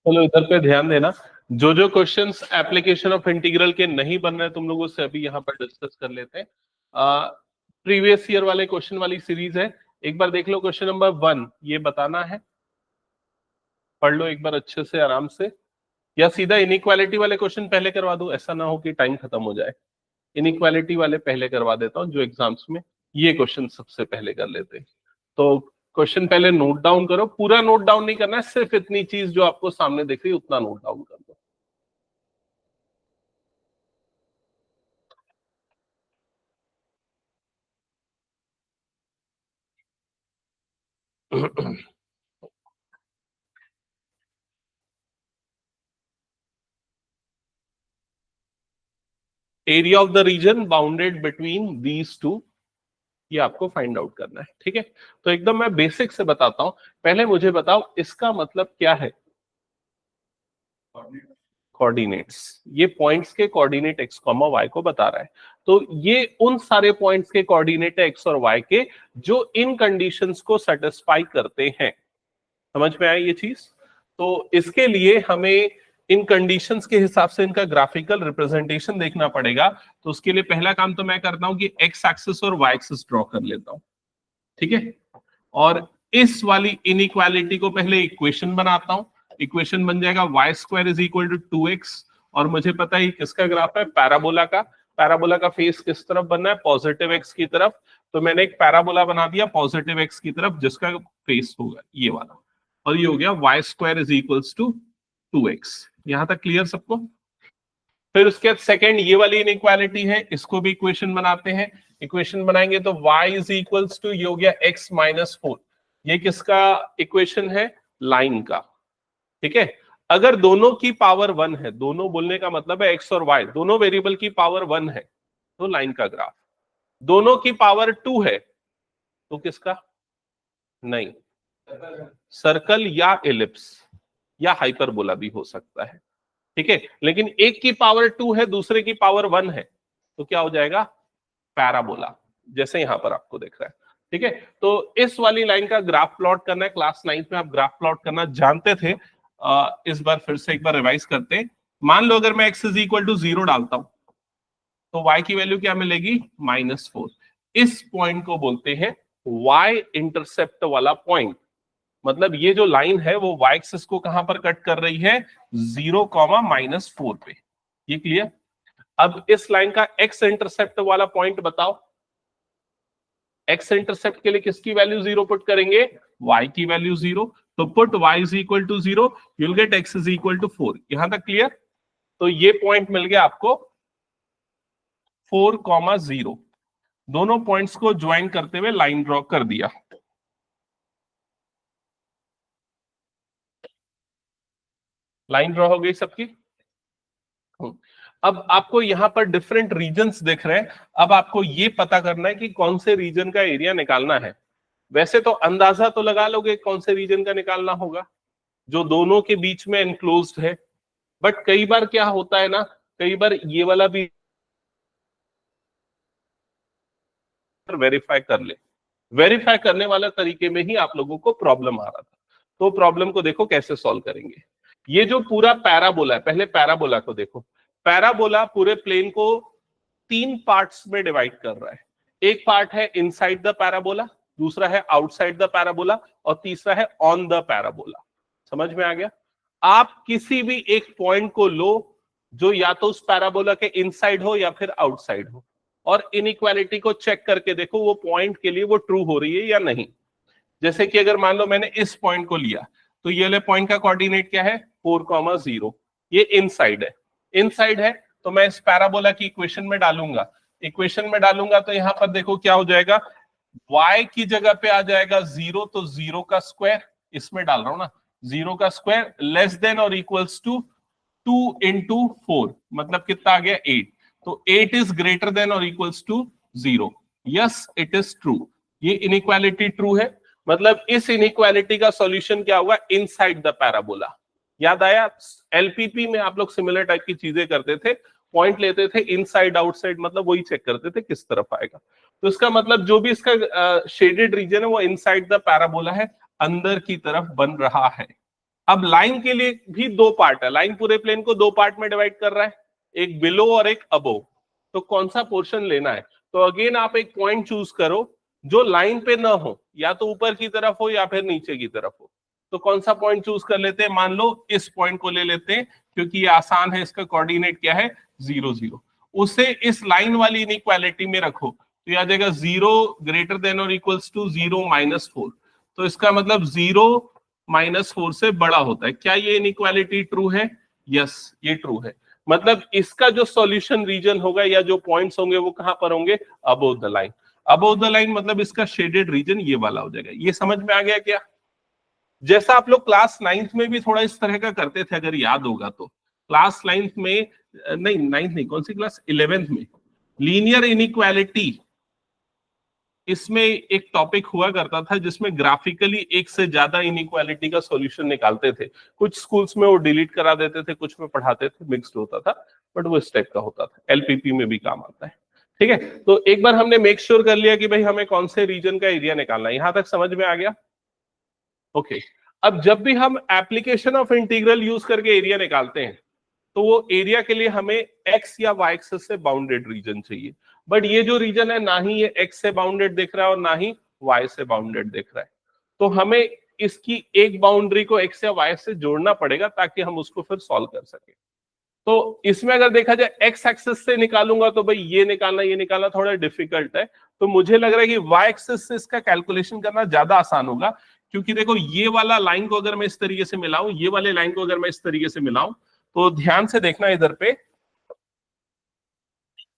चलो इधर पे ध्यान देना। जो जो क्वेश्चंस एप्लीकेशन ऑफ इंटीग्रल के नहीं बन रहे तुम लोगों से अभी यहाँ पर डिस्कस कर लेते हैं। प्रीवियस ईयर वाले क्वेश्चन वाली सीरीज है, एक बार देख लो। क्वेश्चन नंबर 1 ये बताना है, पढ़ लो एक बार अच्छे से आराम से, या सीधा इनइक्वालिटी वाले क्वेश्चन पहले करवा दूं, ऐसा ना हो कि टाइम खत्म हो जाए। इनइक्वालिटी वाले पहले करवा देता हूं, जो एग्जाम्स में ये क्वेश्चन सबसे पहले कर लेते हैं। तो क्वेश्चन पहले नोट डाउन करो, पूरा नोट डाउन नहीं करना है, सिर्फ इतनी चीज जो आपको सामने दिख रही है उतना नोट डाउन कर दो। Area of the reason bounded between these two, ये आपको फाइंड आउट करना है। ठीक है, तो एकदम मैं बेसिक से बताता हूं। पहले मुझे बताओ इसका मतलब क्या है। कोऑर्डिनेट्स, ये पॉइंट्स के कोऑर्डिनेट एक्स कॉमा वाई को बता रहा है। तो ये उन सारे पॉइंट्स के कोऑर्डिनेट है एक्स और वाई के जो इन कंडीशंस को सेटिस्फाई करते हैं। समझ में आई ये चीज? तो इसके लिए हमें इन कंडीशंस के हिसाब से इनका ग्राफिकल रिप्रेजेंटेशन देखना पड़ेगा। तो उसके लिए पहला काम तो मैं करता हूं कि एक्स एक्सिस और वाई एक्सिस ड्रॉ कर लेता हूं। ठीक है, और इस वाली इनइक्वालिटी को पहले इक्वेशन बनाता हूं। इक्वेशन बन जाएगा Y square is equal to 2x, और मुझे पता है किसका ग्राफ है, पैराबोला का। पैराबोला का फेस किस तरफ बनना है, पॉजिटिव एक्स की तरफ। तो मैंने एक पैराबोला बना दिया पॉजिटिव एक्स की तरफ, जिसका फेस होगा ये वाला, और ये हो गया y square is equals to 2x। यहां तक क्लियर सबको? फिर उसके बाद सेकेंड ये वाली इनइक्वालिटी है, इसको भी इक्वेशन बनाते हैं। इक्वेशन बनाएंगे तो y इज इक्वल्स टू, ये हो गया x माइनस 4। ये किसका इक्वेशन है, लाइन का। ठीक है, अगर दोनों की पावर 1 है, दोनों बोलने का मतलब है x और y, दोनों वेरिएबल की पावर 1 है, तो लाइन का ग्राफ। दोनों की पावर 2 है तो किसका, नहीं, सर्कल या एलिप्स या हाइपरबोला भी हो सकता है। ठीक है, लेकिन एक की पावर 2 है, दूसरे की पावर 1 है, तो क्या हो जाएगा, पैराबोला, जैसे यहां पर आपको दिख रहा है। ठीक है, तो इस वाली लाइन का ग्राफ प्लॉट करना है। क्लास 9 में आप ग्राफ प्लॉट करना जानते थे, इस बार फिर से एक बार रिवाइज करते हैं। मान लो अगर मैं x इज इक्वल टू 0 डालता हूं तो y की वैल्यू क्या मिलेगी, -4। इस पॉइंट को बोलते हैं y इंटरसेप्ट वाला पॉइंट। मतलब ये जो लाइन है वो y एक्सिस को कहां पर कट कर रही है, 0, -4 पे। ये क्लियर? अब इस लाइन का x इंटरसेप्ट वाला पॉइंट बताओ। x इंटरसेप्ट के लिए किसकी वैल्यू 0 पुट करेंगे, y की वैल्यू 0। तो put y is equal to 0, you will get x is equal to 4। यहां तक क्लियर? तो ये पॉइंट मिल गया आपको 4,0। दोनों पॉइंट्स को ज्वाइन करते हुए लाइन ड्रॉ कर दिया। लाइन ड्रॉ हो गई सबकी। अब आपको यहां पर डिफरेंट रीजन्स दिख रहे हैं। अब आपको ये पता करना है कि कौन से रीजन का एरिया निकालना है। वैसे तो अंदाजा तो लगा लोगे कौन से रीजन का निकालना होगा, जो दोनों के बीच में एनक्लोज्ड है। बट कई बार क्या होता है ना, कई बार ये वाला भी वेरीफाई कर ले। वेरीफाई करने वाला तरीके में ही आप लोगों को प्रॉब्लम आ रहा था। तो प्रॉब्लम को देखो कैसे सॉल्व करेंगे। ये जो पूरा पैराबोला है, पहले पैराबोला को देखो। पैराबोला पूरे प्लेन को 3 पार्ट्स में डिवाइड कर रहा है। एक पार्ट है इनसाइड द पैराबोला, दूसरा है आउटसाइड द पैराबोला, और तीसरा है ऑन द पैराबोला। समझ में आ गया? आप किसी भी एक पॉइंट को लो जो या तो उस पैराबोला के इनसाइड हो या फिर आउटसाइड हो, और इनइक्वालिटी को चेक करके देखो वो पॉइंट के लिए वो ट्रू हो रही है या नहीं। जैसे कि अगर मान लो मैंने इस पॉइंट को लिया, तो ये वाले पॉइंट का कोऑर्डिनेट क्या है, 4,0। ये इनसाइड है। इनसाइड है तो मैं इस पैराबोला की इक्वेशन में डालूंगा। इक्वेशन में डालूंगा तो यहां पर देखो क्या हो जाएगा, y की जगह पे आ जाएगा 0, तो 0 का स्क्वायर, इसमें डाल रहा हूं ना, 0 का स्क्वायर लेस देन और इक्वल्स टू 2 इंटू 4, मतलब कितना आ गया, 8। तो 8 इज ग्रेटर देन और equals to 0। Yes, it is true. ये इनइक्वालिटी ट्रू है। मतलब इस इनइक्वालिटी का सॉल्यूशन क्या होगा, इनसाइड द पैराबोला। याद आया? एलपीपी में आप लोग सिमिलर टाइप की चीजें करते थे, पॉइंट लेते थे इनसाइड आउटसाइड, मतलब वही चेक करते थे किस तरफ आएगा। तो इसका मतलब जो भी इसका शेडेड रीजन है वो इनसाइड द पैराबोला है, अंदर की तरफ बन रहा है। अब लाइन के लिए भी दो पार्ट है, लाइन पूरे प्लेन को दो पार्ट में डिवाइड कर रहा है, एक बिलो और एक अबोव। तो कौन सा पोर्शन लेना है? तो अगेन आप एक पॉइंट चूज करो जो लाइन पे ना हो, या तो ऊपर की तरफ हो या फिर नीचे की तरफ हो। तो कौन सा पॉइंट चूज कर लेते हैं? मान लो इस पॉइंट को ले लेते हैं, क्योंकि ये आसान है, इसका कोऑर्डिनेट क्या है? 0 0। उसे इस लाइन वाली इनइक्वालिटी में रखो तो आ जाएगा 0 ग्रेटर देन और इक्वल्स टू 0 -4। तो इसका मतलब 0 -4 से बड़ा होता है। क्या ये इनइक्वालिटी ट्रू है? यस, ये ट्रू है। मतलब इसका जो सॉल्यूशन रीजन होगा या जो पॉइंट्स होंगे वो कहां पर होंगे? Above the line. Above the line मतलब इसका शेडेड रीजन ये वाला हो जाएगा। ये समझ में आ गया क्या? जैसा आप लोग क्लास 9th में भी थोड़ा इस तरह का करते थे, अगर याद होगा तो। क्लास 9th में, नहीं 9th नहीं, कौन सी क्लास, 11th में लीनियर इनइक्वालिटी, इसमें एक टॉपिक हुआ करता था जिसमें ग्राफिकली एक से ज्यादा इनइक्वालिटी का सॉल्यूशन निकालते थे। कुछ स्कूल्स में वो डिलीट करा देते थे, कुछ में पढ़ाते थे, मिक्स्ड होता था, बट वो इस टाइप का होता था। एलपीपी में भी काम आता है। ठीक है, तो एक बार हमने मेक श्योर कर लिया कि भाई हमें कौन से रीजन का एरिया निकालना है। यहां तक समझ में आ गया? ओके। अब जब भी हम एप्लीकेशन ऑफ इंटीग्रल यूज करके एरिया निकालते हैं तो वो एरिया के लिए हमें एक्स या वाई एक्सिस से बाउंडेड रीजन चाहिए। बट ये जो रीजन है ना ही ये एक्स से बाउंडेड दिख रहा है और ना ही वाई से बाउंडेड दिख रहा है। तो हमें इसकी एक बाउंड्री को एक्स या वाई से जोड़ना पड़ेगा ताकि हम उसको फिर सॉल्व कर सके। तो इसमें अगर देखा जाए एक्स एक्सिस से निकालूंगा तो भाई ये निकालना थोड़ा डिफिकल्ट है। तो मुझे लग रहा है कि वाई एक्सिस से इसका कैलकुलेशन करना ज्यादा आसान होगा, क्योंकि देखो ये वाला लाइन को अगर मैं इस तरीके से मिलाऊं, ये वाले लाइन को अगर मैं इस तरीके से मिलाऊं, तो ध्यान से देखना इधर पे,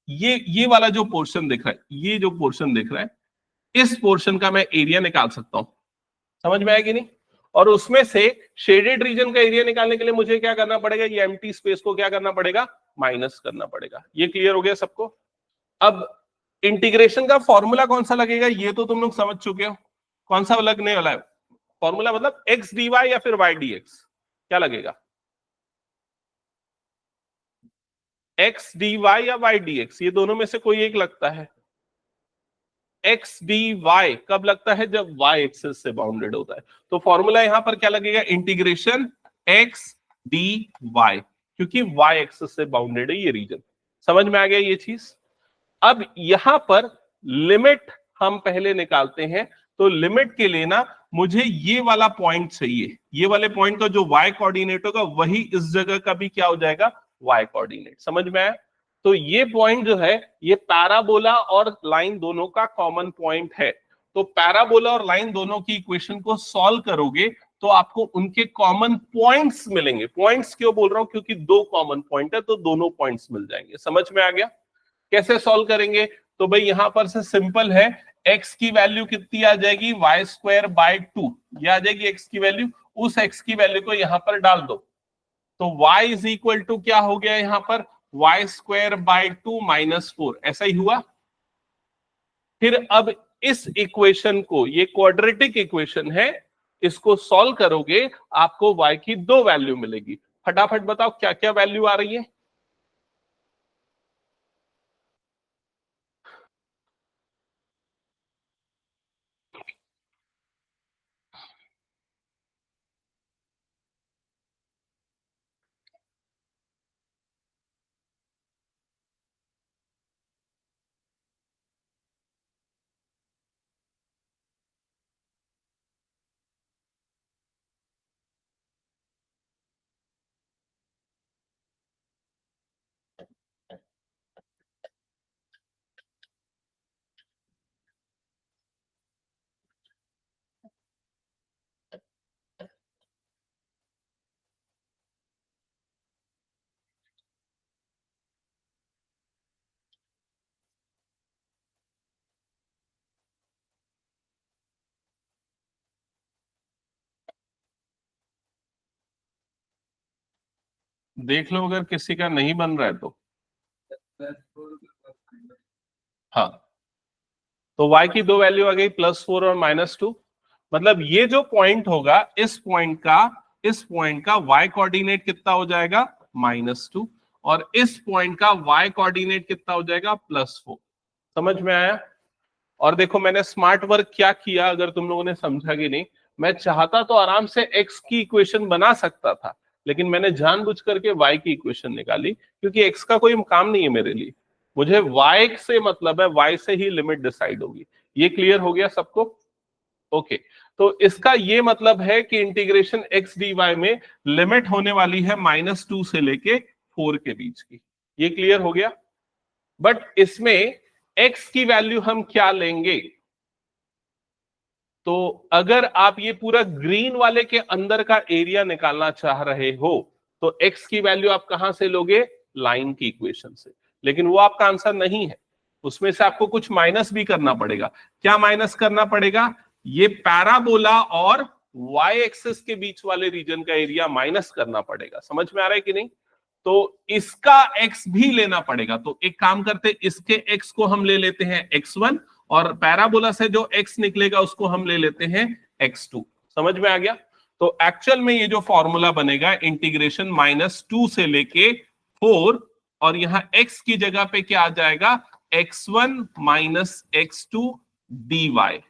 ये वाला जो पोर्शन दिख रहा है, ये जो पोर्शन दिख रहा है, इस पोर्शन का मैं एरिया निकाल सकता हूं। समझ में आया कि नहीं? और उसमें से शेडेड रीजन का एरिया निकालने के लिए मुझे क्या करना पड़ेगा? ये एम्प्टी स्पेस को क्या करना पड़ेगा? माइनस करना पड़ेगा। ये क्लियर हो गया सबको? अब इंटीग्रेशन का फॉर्मूला कौन सा लगेगा ये तो तुम लोग समझ चुके हो। कौन सा लगने वाला है फॉर्मूला? मतलब एक्स डी वाई या फिर वाई डी एक्स, क्या लगेगा? एक्स डी वाई या वाई डी एक्स, ये दोनों में से कोई एक लगता है। एक्स डी वाई कब लगता है? जब वाई एक्सिस से बाउंडेड होता है। तो फॉर्मूला यहां पर क्या लगेगा? इंटीग्रेशन एक्स डी वाई, क्योंकि वाई एक्सिस से बाउंडेड है ये रीजन। समझ में आ गया ये चीज? अब यहां पर लिमिट हम पहले निकालते हैं। तो लिमिट के लिए ना मुझे ये वाला पॉइंट चाहिए। ये वाले पॉइंट का जो y कोऑर्डिनेट होगा वही इस जगह का भी क्या हो जाएगा? y coordinate. समझ में आया? तो ये पॉइंट जो है ये पैराबोला और लाइन दोनों का कॉमन पॉइंट है। तो पैराबोला और लाइन दोनों की इक्वेशन को सॉल्व करोगे तो आपको उनके कॉमन पॉइंट्स मिलेंगे। पॉइंट्स क्यों बोल रहा हूं? क्योंकि दो कॉमन पॉइंट है तो दोनों पॉइंट्स मिल जाएंगे। समझ में आ गया? कैसे सॉल्व करेंगे? तो भाई यहां पर से सिंपल है, x की वैल्यू कितनी आ जाएगी? वाई स्क्वायर बाय 2, ये आ जाएगी x की वैल्यू। उस x की वैल्यू को यहां पर डाल दो तो y इज इक्वल टू क्या हो गया यहां पर? वाई स्क्वायर बाय 2 -4, ऐसा ही हुआ। फिर अब इस इक्वेशन को, ये क्वाड्रेटिक इक्वेशन है, इसको सॉल्व करोगे आपको y की दो वैल्यू मिलेगी। फटाफट बताओ क्या क्या वैल्यू आ रही है? देख लो अगर किसी का नहीं बन रहा है तो। हाँ, तो y की दो वैल्यू आ गई +4 और -2। मतलब ये जो पॉइंट होगा, इस पॉइंट का y कोऑर्डिनेट कितना हो जाएगा? -2। और इस पॉइंट का y कोऑर्डिनेट कितना हो जाएगा? +4। समझ में आया? और देखो मैंने स्मार्ट वर्क क्या किया, अगर तुम लोगों ने समझा कि नहीं, मैं चाहता तो आराम से x की इक्वेशन बना सकता था, लेकिन मैंने जानबूझ करके y की इक्वेशन निकाली, क्योंकि x का कोई काम नहीं है मेरे लिए, मुझे y से मतलब है, y से ही लिमिट डिसाइड होगी। ये क्लियर हो गया सबको? ओके। तो इसका ये मतलब है कि इंटीग्रेशन x dy में लिमिट होने वाली है -2 से लेके 4 के बीच की। ये क्लियर हो गया? बट इसमें x की वैल्यू हम क्या लेंगे? तो अगर आप ये पूरा ग्रीन वाले के अंदर का एरिया निकालना चाह रहे हो, तो x की वैल्यू आप कहां से लोगे? लाइन की इक्वेशन से। लेकिन वो आपका आंसर नहीं है, उसमें से आपको कुछ माइनस भी करना पड़ेगा। क्या माइनस करना पड़ेगा? ये पैराबोला और y एक्सिस के बीच वाले रीजन का एरिया माइनस करना पड़ेगा। समझ में आ रहा है कि नहीं? तो इसका x भी लेना पड़ेगा। तो एक काम करते, इसके x को हम ले लेते हैं x1, और पैराबोला से जो x निकलेगा उसको हम ले लेते हैं x2। समझ में आ गया? तो एक्चुअल में ये जो फॉर्मूला बनेगा, इंटीग्रेशन -2 से लेके 4, और यहां x की जगह पे क्या आ जाएगा? x1 -x2 dy।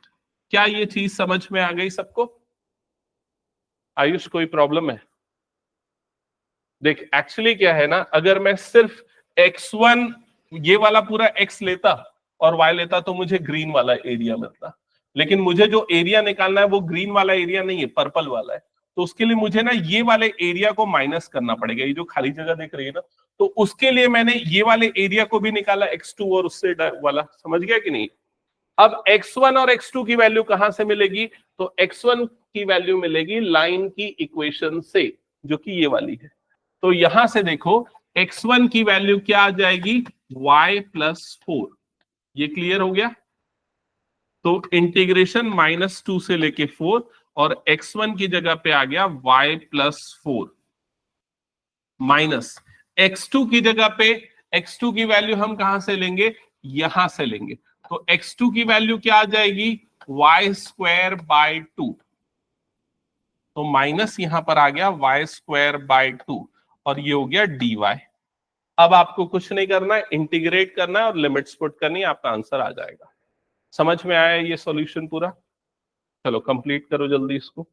क्या ये चीज समझ में आ गई सबको? आयुष, कोई प्रॉब्लम है? देख, एक्चुअली क्या है ना, अगर मैं सिर्फ x1 ये वाला पूरा x लेता और y लेता तो मुझे ग्रीन वाला एरिया मिलता, लेकिन मुझे जो एरिया निकालना है वो ग्रीन वाला एरिया नहीं है, पर्पल वाला है। तो उसके लिए मुझे ना ये वाले एरिया को माइनस करना पड़ेगा, ये जो खाली जगह दिख रही है ना, तो उसके लिए मैंने ये वाले एरिया को भी निकाला, x2 और उससे वाला। समझ गया कि नहीं? अब x1 और x2 की वैल्यू कहां से मिलेगी? तो x1 की वैल्यू मिलेगी लाइन की इक्वेशन से, जो कि ये वाली है। तो यहां से देखो, x1 की वैल्यू क्या आ जाएगी? y+4। ये क्लियर हो गया? तो इंटीग्रेशन -2 से लेके 4, और x1 की जगह पे आ गया y+4 माइनस x2 की जगह पे। x2 की वैल्यू हम कहां से लेंगे? यहां से लेंगे। तो x2 की वैल्यू क्या आ जाएगी? y²/2। तो माइनस यहां पर आ गया y²/2, और ये हो गया dy। अब आपको कुछ नहीं करना है, इंटीग्रेट करना है और लिमिट्स पुट करनी है, आपका आंसर आ जाएगा। समझ में आया ये सॉल्यूशन पूरा? चलो कंप्लीट करो जल्दी इसको।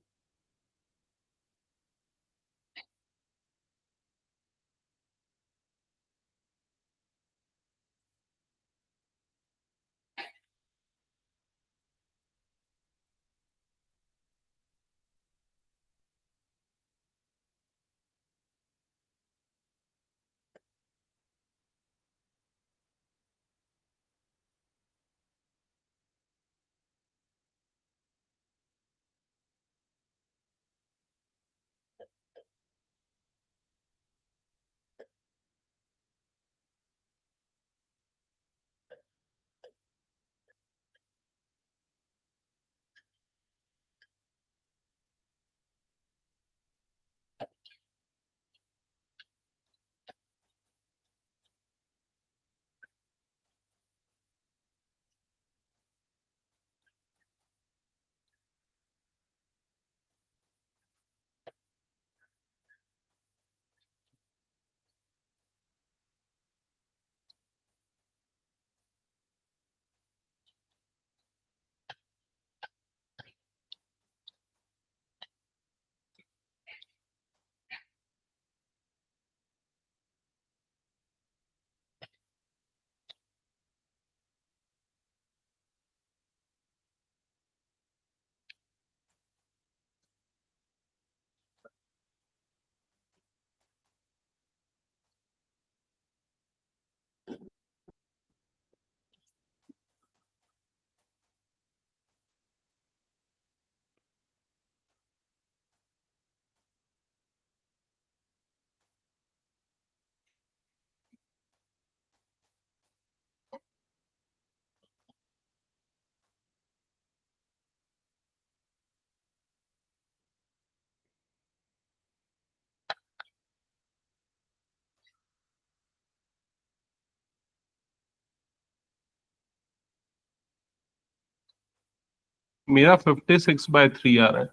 मेरा 56/3 आ रहा है,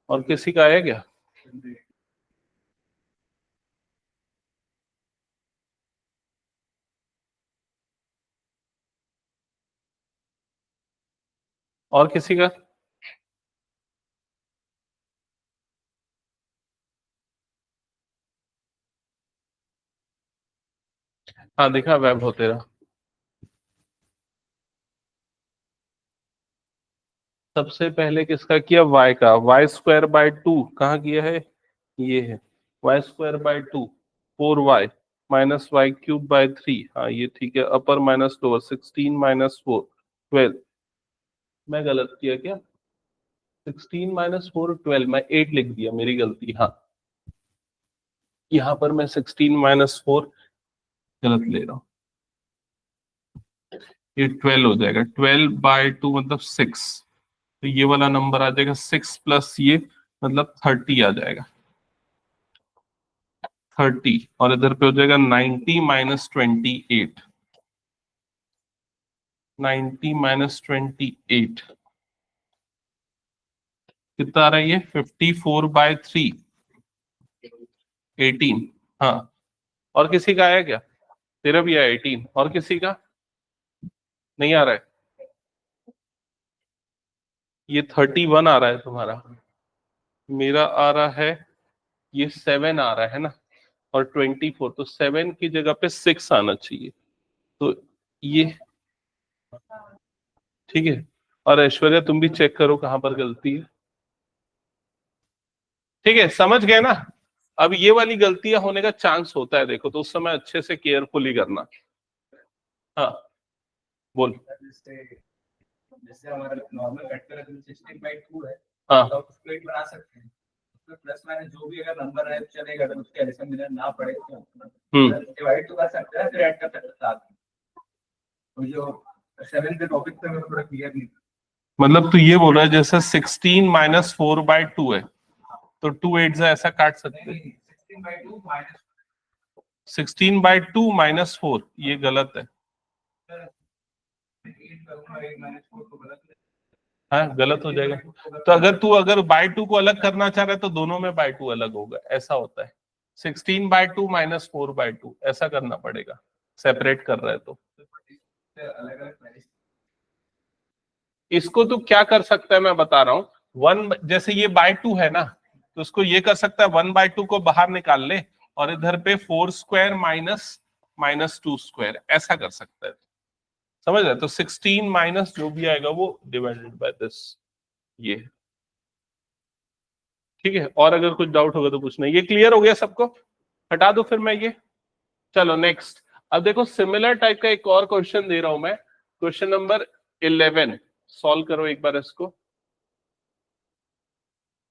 और किसी का आया क्या? और किसी का? हाँ देखा वेब होते रहा। सबसे पहले किसका किया, y का, y² बाय 2 कहाँ किया है, ये है y² bye 2, 4y minus y³ bye 3, हाँ ये ठीक है, अपर माइनस लोअर, 16 - 4 12, मैं गलत किया क्या, 16 - 4 12, मैं 8 लिख दिया, मेरी गलती, हाँ यहाँ पर मैं 16 - 4 गलत ले रहा हूँ, ये 12 हो जाएगा, 12/2 मतलब 6, तो ये वाला नंबर आ जाएगा 6 प्लस ये मतलब 30 आ जाएगा, 30, और इधर पे हो जाएगा 90 - 28, 90 - 28 कितना आ रहा है ये, 54/3, 18, हाँ, और किसी का आया क्या, तेरा भी आया 18, और किसी का नहीं आ रहा है, ये 31 आ रहा है तुम्हारा, मेरा आ रहा है ये 7 आ रहा है ना, और 24, तो 7 की जगह पे 6 आना चाहिए, तो ये ठीक है। और ऐश्वर्या तुम भी चेक करो कहां पर गलती है, ठीक है, समझ गए ना। अब ये वाली गलतियां होने का चांस होता है, देखो, तो उस समय अच्छे से केयरफुली करना। हाँ बोल। जैसे हमारा नॉर्मल वेक्टर है 16/2 है, हाँ तो आप उसको एक बना सकते हैं, उसमें प्लस माइनस जो भी अगर नंबर है चलेगा, अगर उसके एडिशन में ना पड़े तो डिवाइड तो कर सकते हैं, फिर ऐड कर सकते हैं साथ में। तो जो 7 के टॉपिक पे मैं थोड़ा क्लियर नहीं, मतलब तू ये बोल रहा है जैसे 16 - 4/2 है, तो 2 8 ऐसा काट सकते हैं, 16/2 माइनस 16/2 - 4, ये गलत है, 8 करूंगा, 8 माइनस 4 तो गलत है। हाँ गलत हो जाएगा, तो अगर बाय 2 को अलग करना चाह रहा है तो दोनों में बाय 2 अलग होगा, ऐसा होता है, 16/2 - 4/2 ऐसा करना पड़ेगा, सेपरेट कर रहा है तो। अलग अलग इसको तो क्या कर सकता है मैं बता रहा हूं, वन जैसे ये बाय 2 है ना, तो उसको ये कर सकता है 1/2 को बाहर निकाल ले, और इधर पे 4² -2², ऐसा कर सकता है, समझ रहे, तो 16 माइनस जो भी आएगा वो डिवाइडेड बाय दिस, ये ठीक है। और अगर कुछ डाउट होगा तो पूछना, ये क्लियर हो गया सबको, हटा दो फिर मैं ये, चलो नेक्स्ट। अब देखो सिमिलर टाइप का एक और क्वेश्चन दे रहा हूं मैं, क्वेश्चन नंबर 11, सॉल्व करो एक बार इसको,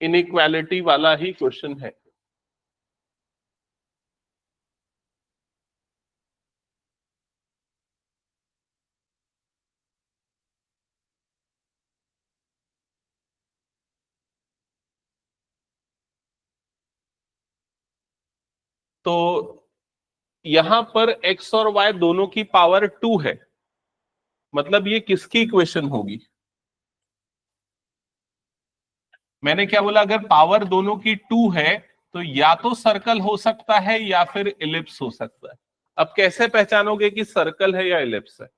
इनइक्वालिटी वाला ही क्वेश्चन है। तो यहां पर x और y दोनों की पावर 2 है, मतलब ये किसकी इक्वेशन होगी, मैंने क्या बोला, अगर पावर दोनों की 2 है तो या तो सर्कल हो सकता है या फिर इलिप्स हो सकता है। अब कैसे पहचानोगे कि सर्कल है या इलिप्स है,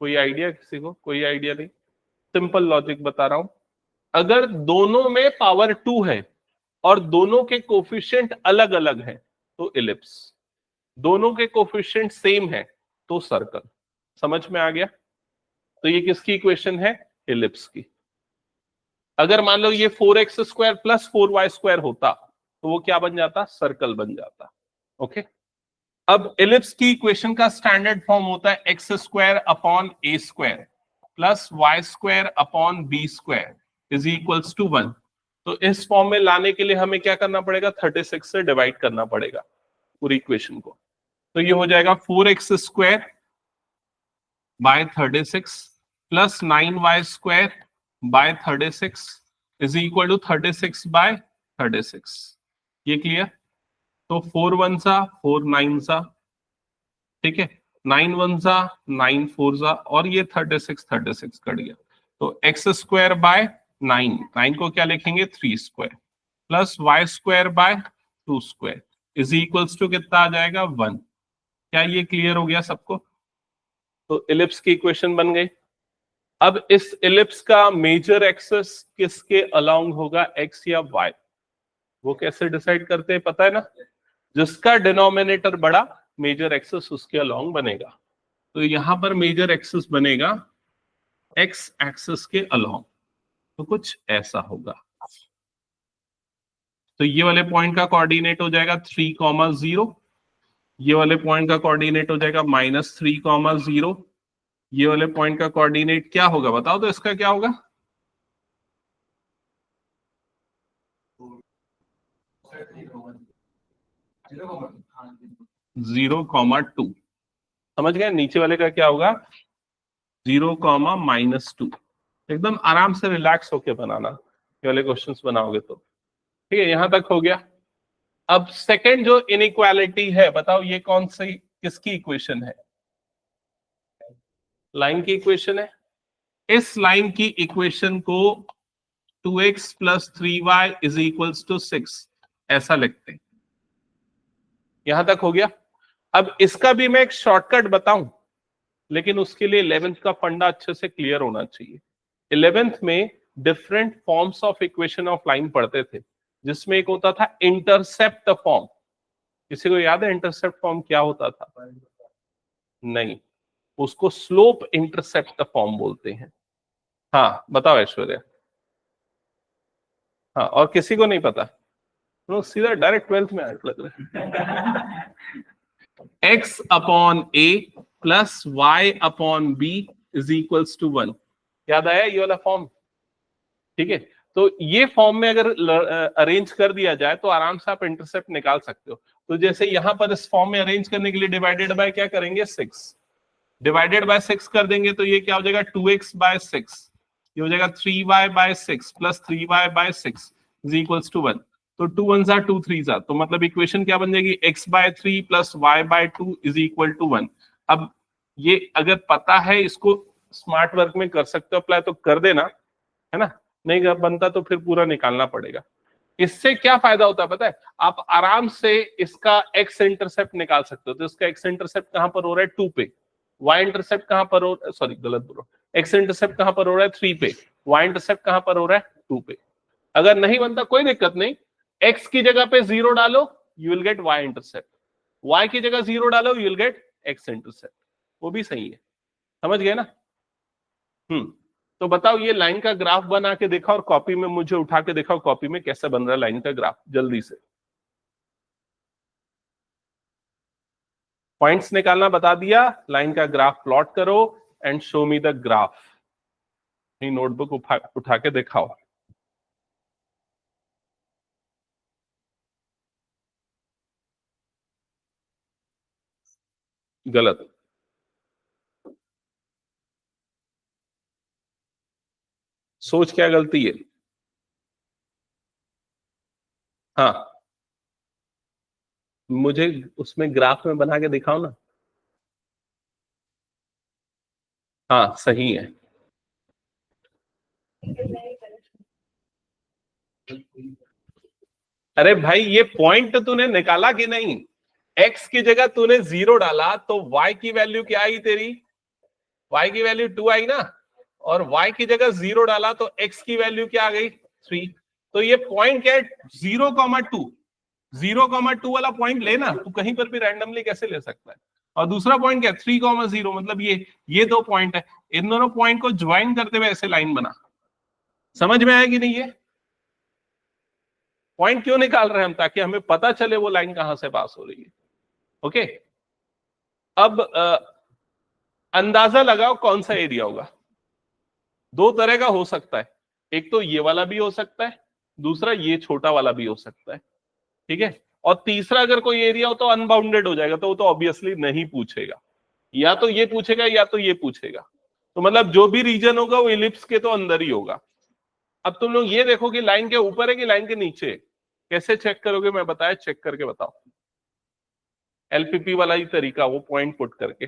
कोई आइडिया किसी को, कोई आइडिया नहीं, सिंपल लॉजिक बता रहा हूं, अगर दोनों में पावर 2 है और दोनों के कोफिशिएंट अलग अलग हैं तो इलिप्स, दोनों के कोफिशिएंट सेम है तो सर्कल, समझ में आ गया, तो ये किसकी इक्वेशन है, इलिप्स की। अगर मान लो ये 4x² + 4y² होता तो वो क्या बन जाता, सर्कल बन जाता, ओके। अब इलिप्स की इक्वेशन का स्टैंडर्ड फॉर्म होता है x² / a² + y² / b² is equals to 1, तो इस फॉर्म में लाने के लिए हमें क्या करना पड़ेगा, 36 से डिवाइड करना पड़ेगा पूरी इक्वेशन को, तो ये हो जाएगा 4x² / 36 + 9y² / 36 is equal to 36/36, ये क्लियर, तो 4 1 सा 4 9 सा, ठीक है, 9 1 सा 9 4 सा, और ये 36 कट गया, तो x² / 9, 9 को क्या लिखेंगे 3² + y² / 2² इज इक्वल्स टू कितना आ जाएगा 1, क्या ये क्लियर हो गया सबको, तो इलिप्स की इक्वेशन बन गई। अब इस इलिप्स का मेजर एक्सिस किसके अलोंग होगा, एक्स या वाई, वो कैसे डिसाइड करते हैं पता है ना, जिसका डिनोमिनेटर बड़ा, मेजर एक्सिस उसके अलोंग बनेगा। तो यहां पर मेजर एक्सिस बनेगा एक्स एक्सिस के अलोंग, तो कुछ ऐसा होगा। तो ये वाले पॉइंट का कोऑर्डिनेट हो जाएगा 3,0, ये वाले पॉइंट का कोऑर्डिनेट हो जाएगा -3,0, ये वाले पॉइंट का कोऑर्डिनेट क्या होगा बताओ, तो इसका क्या होगा? 0,2। समझ गए? नीचे वाले का क्या होगा? 0,-2। एकदम आराम से रिलैक्स होके बनाना, ये वाले क्वेश्चंस बनाओगे तो। ठीक है, यहां तक हो गया। अब सेकंड जो इनइक्वालिटी है, बताओ ये कौन सी, किसकी इक्वेशन है? लाइन की इक्वेशन है। इस लाइन की इक्वेशन को 2x + 3y = 6 ऐसा लिखते हैं। यहां तक हो गया। अब इसका भी मैं एक शॉर्टकट बताऊं, लेकिन उसके लिए 11th का फंडा अच्छे से क्लियर होना चाहिए। 11th में different forms of equation of line पढ़ते थे, जिसमें एक होता था इंटरसेप्ट फॉर्म। किसी को याद है इंटरसेप्ट फॉर्म क्या होता था? नहीं, उसको स्लोप इंटरसेप्ट फॉर्म बोलते हैं। हाँ बताओ ऐश्वर्या। हाँ, और किसी को नहीं पता? तो सीधा डायरेक्ट 12th में आए लग रहा है। x/a + y/b = 1। याद आया ये वाला फॉर्म? ठीक है, तो ये फॉर्म में अगर अरेंज कर दिया जाए तो आराम से आप इंटरसेप्ट निकाल सकते हो। तो जैसे यहां पर इस फॉर्म में अरेंज करने के लिए डिवाइडेड बाय क्या करेंगे? 6। डिवाइडेड बाय 6 कर देंगे तो ये क्या हो जाएगा? 2x/6। ये हो जाएगा 3y/6 + 3y/6 = 1। तो 2 1s are 2 3s are, तो मतलब इक्वेशन क्या बन जाएगी? x/3 + y/2 = 1। अब ये अगर पता है, इसको स्मार्ट वर्क में कर सकते हो अप्लाई, तो कर देना, है ना? नहीं बनता तो फिर पूरा निकालना पड़ेगा। इससे क्या फायदा होता है पता है? आप आराम से इसका एक्स इंटरसेप्ट निकाल सकते हो। तो इसका एक्स इंटरसेप्ट कहां पर हो रहा है? 2 पे। वाई इंटरसेप्ट कहां पर हो, सॉरी गलत बोल रहा हूं, एक्स इंटरसेप्ट कहां पर हो रहा है? 3 पे। वाई इंटरसेप्ट कहां पर हो रहा है? 2 पे। अगर नहीं बनता कोई दिक्कत नहीं, एक्स की जगह पे 0 डालो, you will get y intercept. Y की जगह 0 डालो, you will get x intercept. वो भी सही है। समझ गए ना? तो बताओ, ये लाइन का ग्राफ बना के देखा और कॉपी में मुझे उठा के दिखाओ, कॉपी में कैसे बन रहा है लाइन का ग्राफ, जल्दी से। पॉइंट्स निकालना बता दिया, लाइन का ग्राफ प्लॉट करो and show me the graph. अपनी नोटबुक उठा के दिखाओ। गलत। सोच क्या गलती है? हाँ, मुझे उसमें ग्राफ में बना के दिखाओ ना। हाँ सही है। अरे भाई, ये पॉइंट तूने निकाला कि नहीं? एक्स की जगह तूने 0 डाला तो वाई की वैल्यू क्या आई तेरी? वाई की वैल्यू 2 आई ना। और y की जगह 0 डाला तो x की वैल्यू क्या आ गई? 3। तो ये पॉइंट क्या है? 0,2। 0,2 वाला पॉइंट लेना, तू कहीं पर भी रैंडमली कैसे ले सकता है? और दूसरा पॉइंट क्या है? 3,0, मतलब ये दो पॉइंट है। इन दोनों पॉइंट को ज्वाइन करते हुए ऐसे लाइन बना। समझ में आया कि नहीं? ये पॉइंट क्यों निकाल रहे हैं हम? ताकि हमें पता चले वो लाइन कहां से पास हो रही है। ओके, अब अंदाजा लगाओ कौन सा एरिया होगा। दो तरह का हो सकता है, एक तो ये वाला भी हो सकता है, दूसरा ये छोटा वाला भी हो सकता है। ठीक है, और तीसरा अगर कोई एरिया हो तो अनबाउंडेड हो जाएगा, तो वो तो ऑब्वियसली नहीं पूछेगा। या तो ये पूछेगा या तो ये पूछेगा। तो मतलब जो भी रीजन होगा वो इलिप्स के तो अंदर ही होगा। अब तुम लोग ये देखो कि लाइन के ऊपर है कि लाइन के नीचे है। कैसे चेक करोगे? मैं बताया, चेक करके बताओ। एलपीपी वाला ही तरीका, वो पॉइंट पुट करके।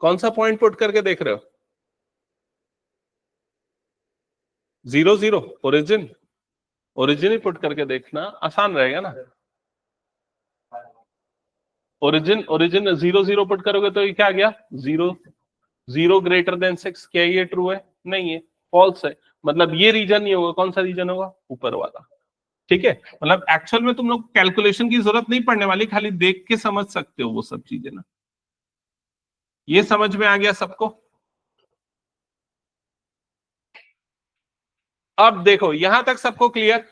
कौन सा पॉइंट पुट करके देख रहे हो? 0 0 ओरिजिन, ओरिजिन ही पुट करके देखना आसान रहेगा ना। ओरिजिन ओरिजिन 0 0 पुट करोगे तो ये क्या आ गया 0 0 ग्रेटर देन 6। क्या ये ट्रू है? नहीं है, फॉल्स है। मतलब ये रीजन नहीं होगा। कौन सा रीजन होगा? ऊपर वाला। ठीक है, मतलब एक्चुअल में तुम लोग कैलकुलेशन की जरूरत नहीं पड़ने वाली, खाली देख के समझ सकते हो वो सब चीजें ना। ये समझ में आ गया सबको? अब देखो यहां तक सबको क्लियर।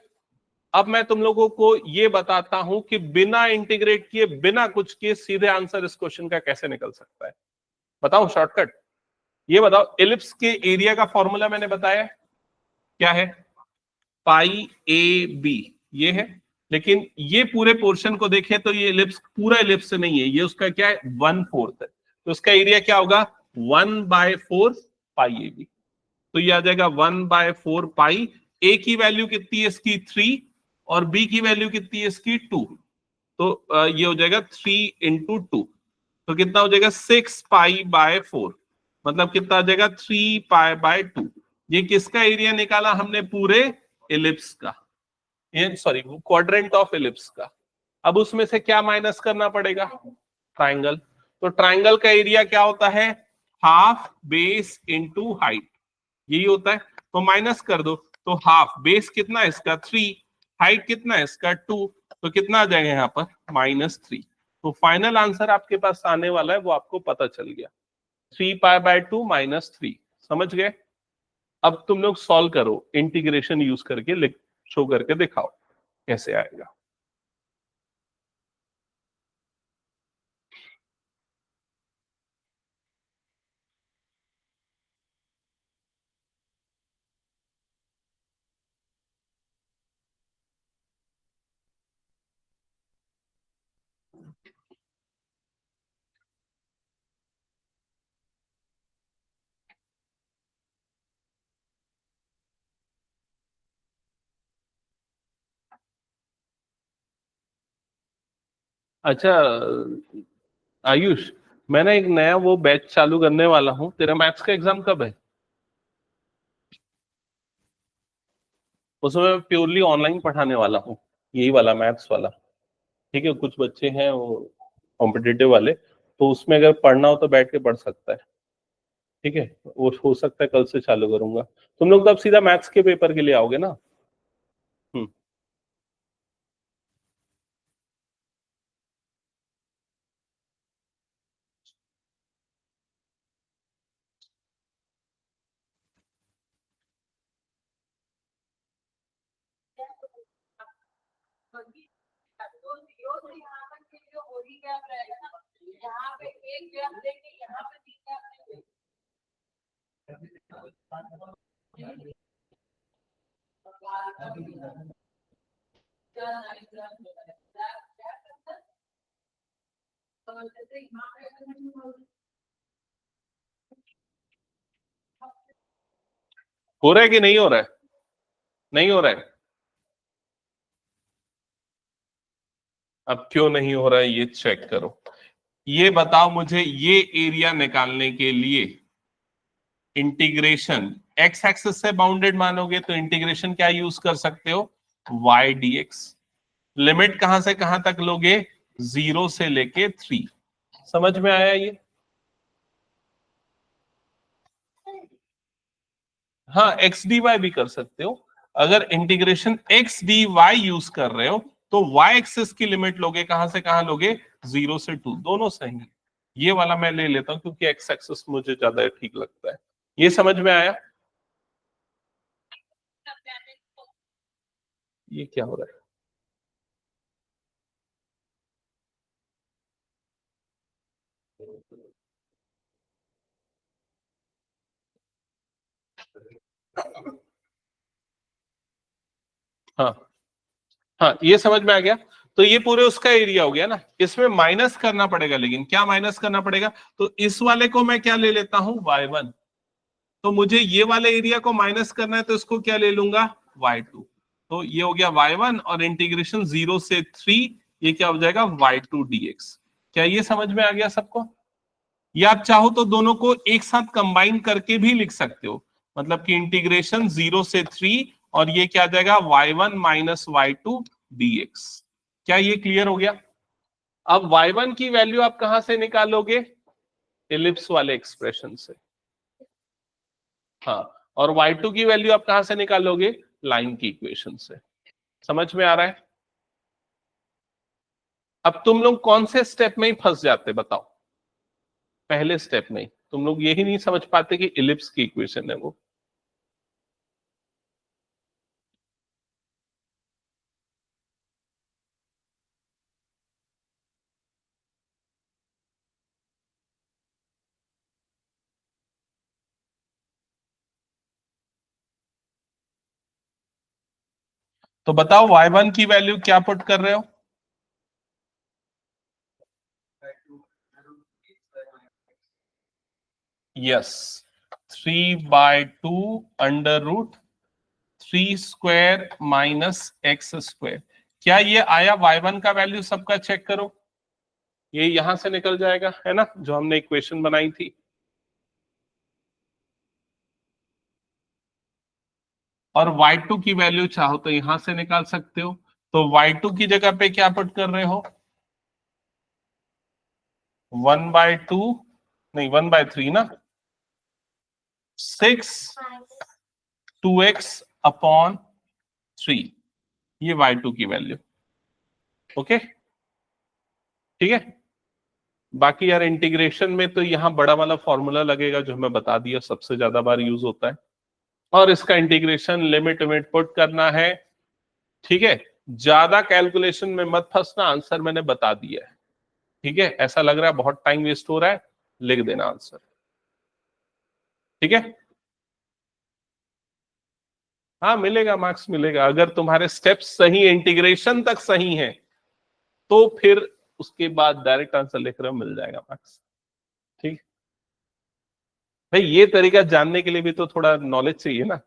अब मैं तुम लोगों को ये बताता हूं कि बिना इंटीग्रेट किए, बिना कुछ किए सीधे आंसर इस क्वेश्चन का कैसे निकल सकता है। बताओ शॉर्टकट। ये बताओ, एलिप्स के एरिया का फॉर्मूला मैंने बताया क्या है? पाई ए बी ये है। लेकिन ये पूरे पोर्शन को देखें तो ये एलिप्स पूरा एलिप्स नहीं है, ये उसका क्या है 1/4 है। तो उसका एरिया क्या होगा 1/4 पाई ए बी। तो ये आ जाएगा 1/4 पाई। ए की वैल्यू कितनी है इसकी 3 और बी की वैल्यू कितनी है इसकी 2। तो ये हो जाएगा 3 × 2। तो कितना हो जाएगा 6π/4। मतलब कितना आ जाएगा 3π/2। ये किसका एरिया निकाला हमने? पूरे एलिप्स का, सॉरी क्वाड्रेंट ऑफ एलिप्स का। अब उसमें से क्या माइनस करना पड़ेगा? ट्राइंगल। तो ट्राइंगल का एरिया क्या होता है? हाफ बेस इंटू हाइट, यही होता है। तो माइनस कर दो। तो हाफ बेस कितना है इसका 3, हाइट कितना है इसका 2, तो कितना आ जाएगा यहाँ पर -3। तो फाइनल आंसर आपके पास आने वाला है वो आपको पता चल गया 3π/2 -3। समझ गए? अब तुम लोग सॉल्व करो, इंटीग्रेशन यूज करके शो करके दिखाओ कैसे आएगा। अच्छा आयुष, मैंने एक नया वो बैच चालू करने वाला हूँ। तेरा मैथ्स का एग्जाम कब है? उसमें मैं प्योरली ऑनलाइन पढ़ाने वाला हूँ, यही वाला मैथ्स वाला। ठीक है, कुछ बच्चे हैं वो कॉम्पिटिटिव वाले, तो उसमें अगर पढ़ना हो तो बैठ के पढ़ सकता है। ठीक है, वो हो सकता है कल से चालू करूंगा। तुम लोग तो अब सीधा मैथ्स के पेपर के लिए आओगे ना? हम्म। हो रहा है कि नहीं हो रहा है? नहीं हो रहा है? अब क्यों नहीं हो रहा है ये चेक करो। ये बताओ मुझे, ये एरिया निकालने के लिए इंटीग्रेशन एक्स एक्सिस से बाउंडेड मानोगे तो इंटीग्रेशन क्या यूज कर सकते हो? y dx। लिमिट कहां से कहां तक लोगे? 0 से लेके 3। समझ में आया ये? हाँ, एक्स डी वाई भी कर सकते हो। अगर integration x d y use कर रहे हो तो वाई एक्सिस की लिमिट लोगे कहां से कहां लोगे? 0 से 2, दोनों सही। ये वाला मैं ले लेता हूं क्योंकि एक्स एक्सिस मुझे ज्यादा ठीक लगता है। ये समझ में आया? ये क्या हो रहा है? हाँ हाँ, ये समझ में आ गया। तो ये पूरे उसका एरिया हो गया ना। इसमें माइनस करना पड़ेगा, लेकिन क्या माइनस करना पड़ेगा? तो इस वाले को मैं क्या ले लेता हूं y1। तो मुझे ये वाले एरिया को माइनस करना है तो इसको क्या ले लूंगा y2। तो ये हो गया y1 और इंटीग्रेशन 0 से 3, ये क्या हो जाएगा y2 dx। क्या ये समझ में आ गया सबको? या आप चाहो तो दोनों को एक साथ कंबाइन करके भी लिख सकते हो। मतलब कि इंटीग्रेशन 0 से 3 और ये क्या आ जाएगा y1 माइनस y2 dx। क्या ये क्लियर हो गया? अब y1 की वैल्यू आप कहां से निकालोगे? इलिप्स वाले एक्सप्रेशन से। हाँ, और y2 की वैल्यू आप कहां से निकालोगे? लाइन की इक्वेशन से। समझ में आ रहा है? अब तुम लोग कौन से स्टेप में ही फंस जाते बताओ? पहले स्टेप में तुम लोग यही नहीं समझ पाते कि इलिप्स की इक्वेशन है वो। तो बताओ y1 की वैल्यू क्या पुट कर रहे हो? Yes, 3/2 under root 3 square minus x square. क्या ये आया? y1 का वैल्यू सबका चेक करो, ये यहां से निकल जाएगा, है ना, जो हमने इक्वेशन बनाई थी। और y2 की वैल्यू चाहो तो यहां से निकाल सकते हो। तो y2 की जगह पे क्या पुट कर रहे हो? 1/2 नहीं 1/3 ना, 6 2x अपॉन 3, ये y2 की वैल्यू। ओके, ठीक है। बाकी यार इंटीग्रेशन में तो यहाँ बड़ा वाला फॉर्मूला लगेगा जो हमें बता दिया, सबसे ज्यादा बार यूज होता है, और इसका इंटीग्रेशन लिमिट विमिट पुट करना है। ठीक है, ज्यादा कैलकुलेशन में मत फंसना, आंसर मैंने बता दिया है। ठीक है, ऐसा लग रहा है बहुत टाइम वेस्ट हो रहा है, लिख देना आंसर। ठीक है, हाँ मिलेगा, मार्क्स मिलेगा अगर तुम्हारे स्टेप्स सही, इंटीग्रेशन तक सही हैं, तो फिर उसके बाद डायरेक्ट आंसर लिख रहे हो, मिल जाएगा मार्क्स। ठीक भाई, ये तरीका जानने के लिए भी तो थोड़ा नॉलेज चाहिए ना।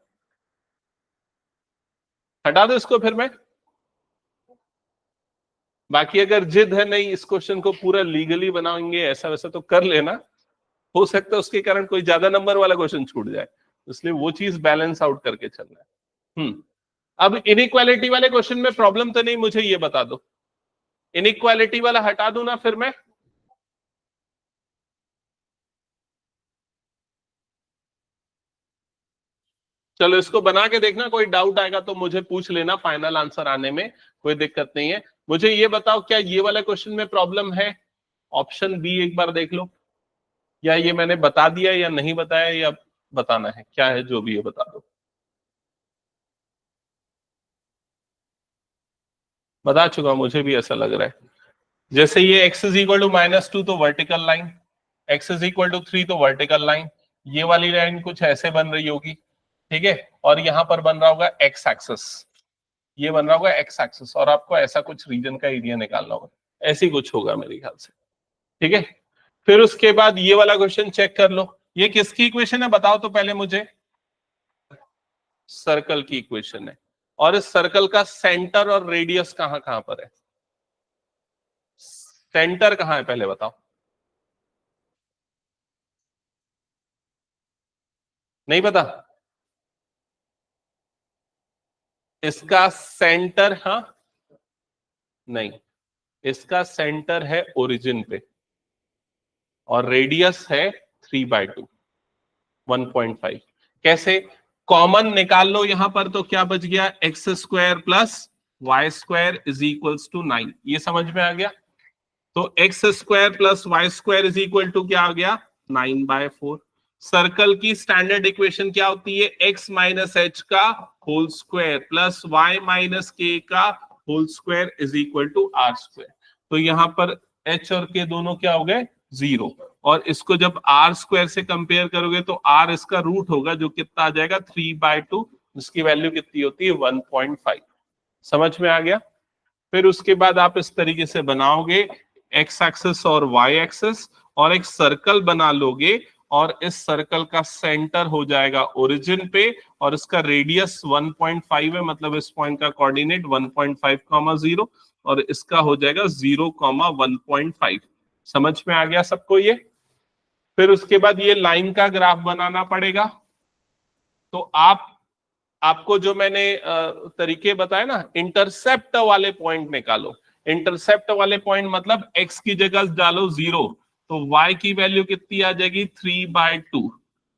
हटा दो इसको फिर मैं। बाकी अगर जिद है नहीं इस क्वेश्चन को पूरा लीगली बनाएंगे ऐसा वैसा, तो कर लेना, हो सकता है उसके कारण कोई ज्यादा नंबर वाला क्वेश्चन छूट जाए, इसलिए वो चीज बैलेंस आउट करके चलना है। अब इनइक्वालिटी वाले क्वेश्चन में प्रॉब्लम तो नहीं, मुझे ये बता दो, इनइक्वालिटी वाला हटा दूं ना फिर मैं? चलो इसको बना के देखना, कोई डाउट आएगा तो मुझे पूछ लेना, फाइनल आंसर आने में कोई दिक्कत नहीं है। मुझे ये बताओ, क्या ये वाला क्वेश्चन में प्रॉब्लम है? ऑप्शन बी एक बार देख लो, या ये मैंने बता दिया या नहीं बताया, या बताना है, क्या है, जो भी है बता दो। बता चुका, मुझे भी ऐसा लग रहा है। जैसे ये x इज इक्वल टू -2 तो vertical line, x is equal to 3 तो वर्टिकल लाइन, ये वाली लाइन कुछ ऐसे बन रही होगी, ठीक है, और यहां पर बन रहा होगा x एक्सिस, ये बन रहा होगा x एक्सिस, और आपको ऐसा कुछ रीजन का एरिया निकालना होगा, ऐसी कुछ होगा मेरे ख्याल से। ठीक है, फिर उसके बाद ये वाला क्वेश्चन चेक कर लो, ये किसकी इक्वेशन है बताओ तो पहले मुझे। सर्कल की इक्वेशन है, और इस सर्कल का सेंटर और रेडियस कहां कहां पर है? सेंटर कहां है पहले बताओ? नहीं पता? इसका सेंटर, हाँ, नहीं, इसका सेंटर है ओरिजिन पे, और रेडियस है 3/2, 1.5। कैसे? कॉमन निकाल लो यहां पर, तो क्या बच गया? X square plus y square is equals to 9, ये समझ में आ गया? तो x square plus y square is equal to क्या आ गया? 9/4। सर्कल की स्टैंडर्ड इक्वेशन क्या होती है? एक्स माइनस एच का whole square plus y minus k का whole square is equal to r square. तो यहां पर एच और के दोनों क्या हो गए? 0, और इसको जब आर स्क्वायर से कंपेयर करोगे तो आर इसका रूट होगा, जो कितना आ जाएगा? 3/2, जिसकी वैल्यू कितनी होती है? 1.5। समझ में आ गया? फिर उसके बाद आप इस तरीके से बनाओगे एक्स एक्सिस और वाई एक्सिस, और एक सर्कल बना लोगे, और इस सर्कल का सेंटर हो जाएगा ओरिजिन पे, और इसका रेडियस 1.5 है, मतलब इस पॉइंट का कोऑर्डिनेट 1.5, 0, और इसका हो जाएगा 0, 1.5। समझ में आ गया सबको ये? फिर उसके बाद ये लाइन का ग्राफ बनाना पड़ेगा, तो आपको जो मैंने तरीके बताए ना, इंटरसेप्ट वाले पॉइंट निकालो। इंटरसेप्ट वाले पॉइंट मतलब x की जगह डालो 0, तो y की वैल्यू कितनी आ जाएगी 3/2।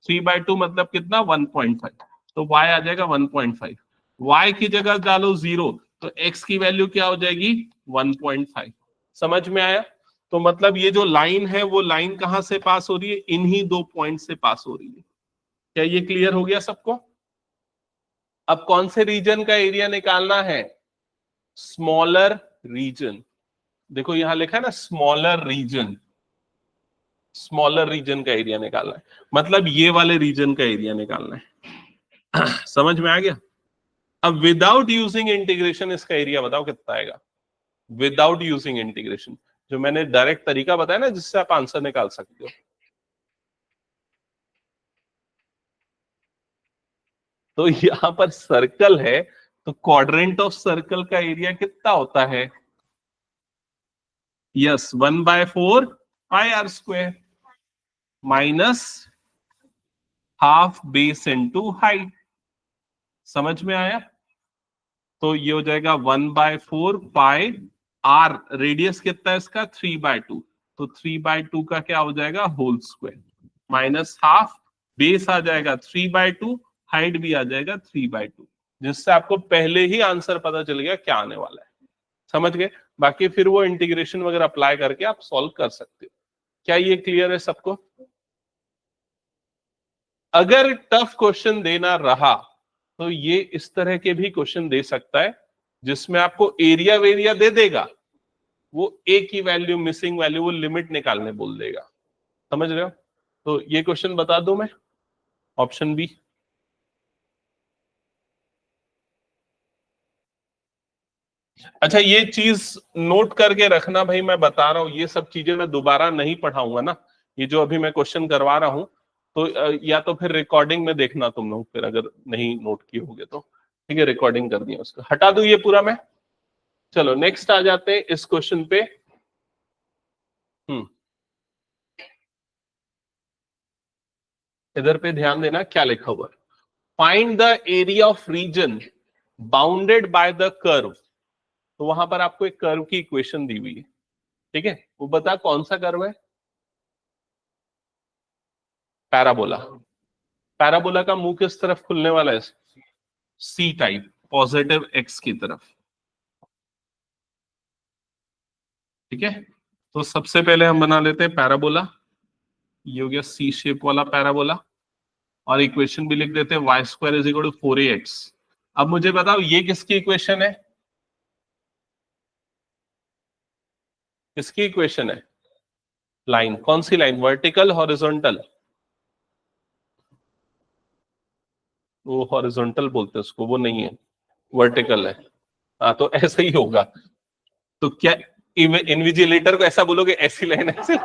3/2 मतलब कितना 1.5, तो y आ जाएगा 1.5। y की जगह डालो 0, तो x की वैल्यू क्या हो जाएगी 1.5। समझ में आया? तो मतलब ये जो लाइन है वो लाइन कहां से पास हो रही है, इन्हीं दो पॉइंट से पास हो रही है। क्या ये क्लियर हो गया सबको? अब कौन से रीजन का एरिया निकालना है? Smaller region. देखो यहां लिखा है ना स्मॉलर रीजन, स्मॉलर रीजन का एरिया निकालना है, मतलब ये वाले रीजन का एरिया निकालना है। समझ में आ गया? अब विदाउट यूजिंग इंटीग्रेशन इसका एरिया बताओ कितना आएगा, विदाउट यूजिंग इंटीग्रेशन, जो मैंने डायरेक्ट तरीका बताया ना जिससे आप आंसर निकाल सकते हो। तो यहां पर सर्कल है, तो क्वाड्रेंट ऑफ सर्कल का एरिया कितना होता है? Yes, 1/4 pi r square minus half base into height. समझ में आया? तो ये हो जाएगा 1/4 पाई आर, रेडियस कितना है इसका 3/2, तो 3/2 का क्या हो जाएगा whole square minus half, base आ जाएगा 3/2, हाइट भी आ जाएगा 3/2, जिससे आपको पहले ही आंसर पता चल गया क्या आने वाला है। समझ गए? बाकी फिर वो इंटीग्रेशन वगैरह अप्लाई करके आप सॉल्व कर सकते हो। क्या ये क्लियर है सबको? अगर टफ क्वेश्चन देना रहा तो ये इस तरह के भी क्वेश्चन दे सकता है, जिसमें आपको एरिया वेरिया दे देगा, वो ए की वैल्यू, मिसिंग वैल्यू, वो लिमिट निकालने बोल देगा। समझ रहे हो? तो ये क्वेश्चन बता दूं मैं, ऑप्शन बी। अच्छा, ये चीज नोट करके रखना भाई, मैं बता रहा हूं ये सब चीजें मैं दोबारा नहीं पढ़ाऊंगा ना, ये जो अभी मैं क्वेश्चन करवा रहा हूं, तो या तो फिर रिकॉर्डिंग में देखना तुम लोग, फिर अगर नहीं नोट किए होगे तो ठीक है, रिकॉर्डिंग कर दिया, उसको हटा दूं ये पूरा मैं। चलो नेक्स्ट आ जाते हैं इस क्वेश्चन पे। इधर पे ध्यान देना क्या लिखा हुआ है, find the area of reason bounded by the curve. तो वहां पर आपको एक कर्व की इक्वेशन दी हुई है, ठीक है, वो बता कौन सा कर्व है? पैराबोला। पैराबोला का मुंह किस तरफ खुलने वाला है? सी टाइप, पॉजिटिव एक्स की तरफ। ठीक है, तो सबसे पहले हम बना लेते हैं पैराबोला। ये हो गया सी शेप वाला पैराबोला, और इक्वेशन भी लिख देते हैं y² = 4ax। अब मुझे बताओ ये किसकी इक्वेशन है? किसकी इक्वेशन है? लाइन, कौन सी लाइन, वर्टिकल हॉरिजॉन्टल? वो हॉरिजॉन्टल बोलते हैं उसको, वो नहीं है, वर्टिकल है। हाँ, तो ऐसा ही होगा। तो क्या इन्विजिलेटर को ऐसा बोलोगे ऐसी लाइन ऐसे?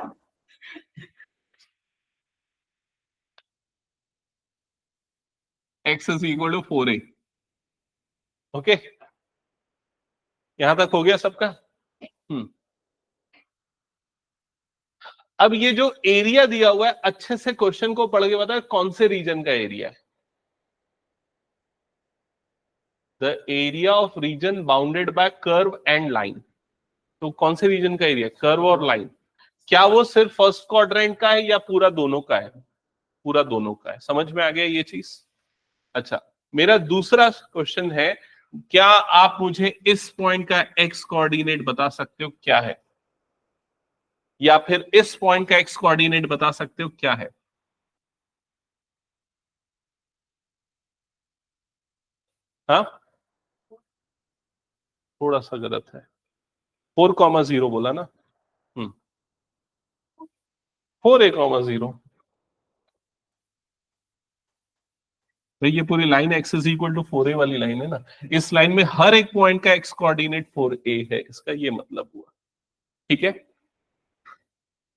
x = 4a। ओके, यहां तक हो गया सबका? हम्म। अब ये जो एरिया दिया हुआ है, अच्छे से क्वेश्चन को पढ़ के बताओ कौन से रीजन का एरिया है? The area of reason bounded by curve and line. तो कौन से रीजन का एरिया, कर्व और लाइन? क्या वो सिर्फ फर्स्ट क्वाड्रेंट का है या पूरा दोनों का है? पूरा दोनों का है। समझ में आ गया ये चीज? अच्छा, मेरा दूसरा क्वेश्चन है, क्या आप मुझे इस पॉइंट का एक्स कोऑर्डिनेट बता सकते हो क्या है, या फिर इस पॉइंट का एक्स कोऑर्डिनेट बता सकते हो क्या है? हाँ, थोड़ा सा गलत है, 4,0 बोला ना। 4a,0। तो ये पूरी लाइन x = 4a वाली लाइन है ना, इस लाइन में हर एक पॉइंट का x कोऑर्डिनेट 4a है, इसका ये मतलब हुआ। ठीक है,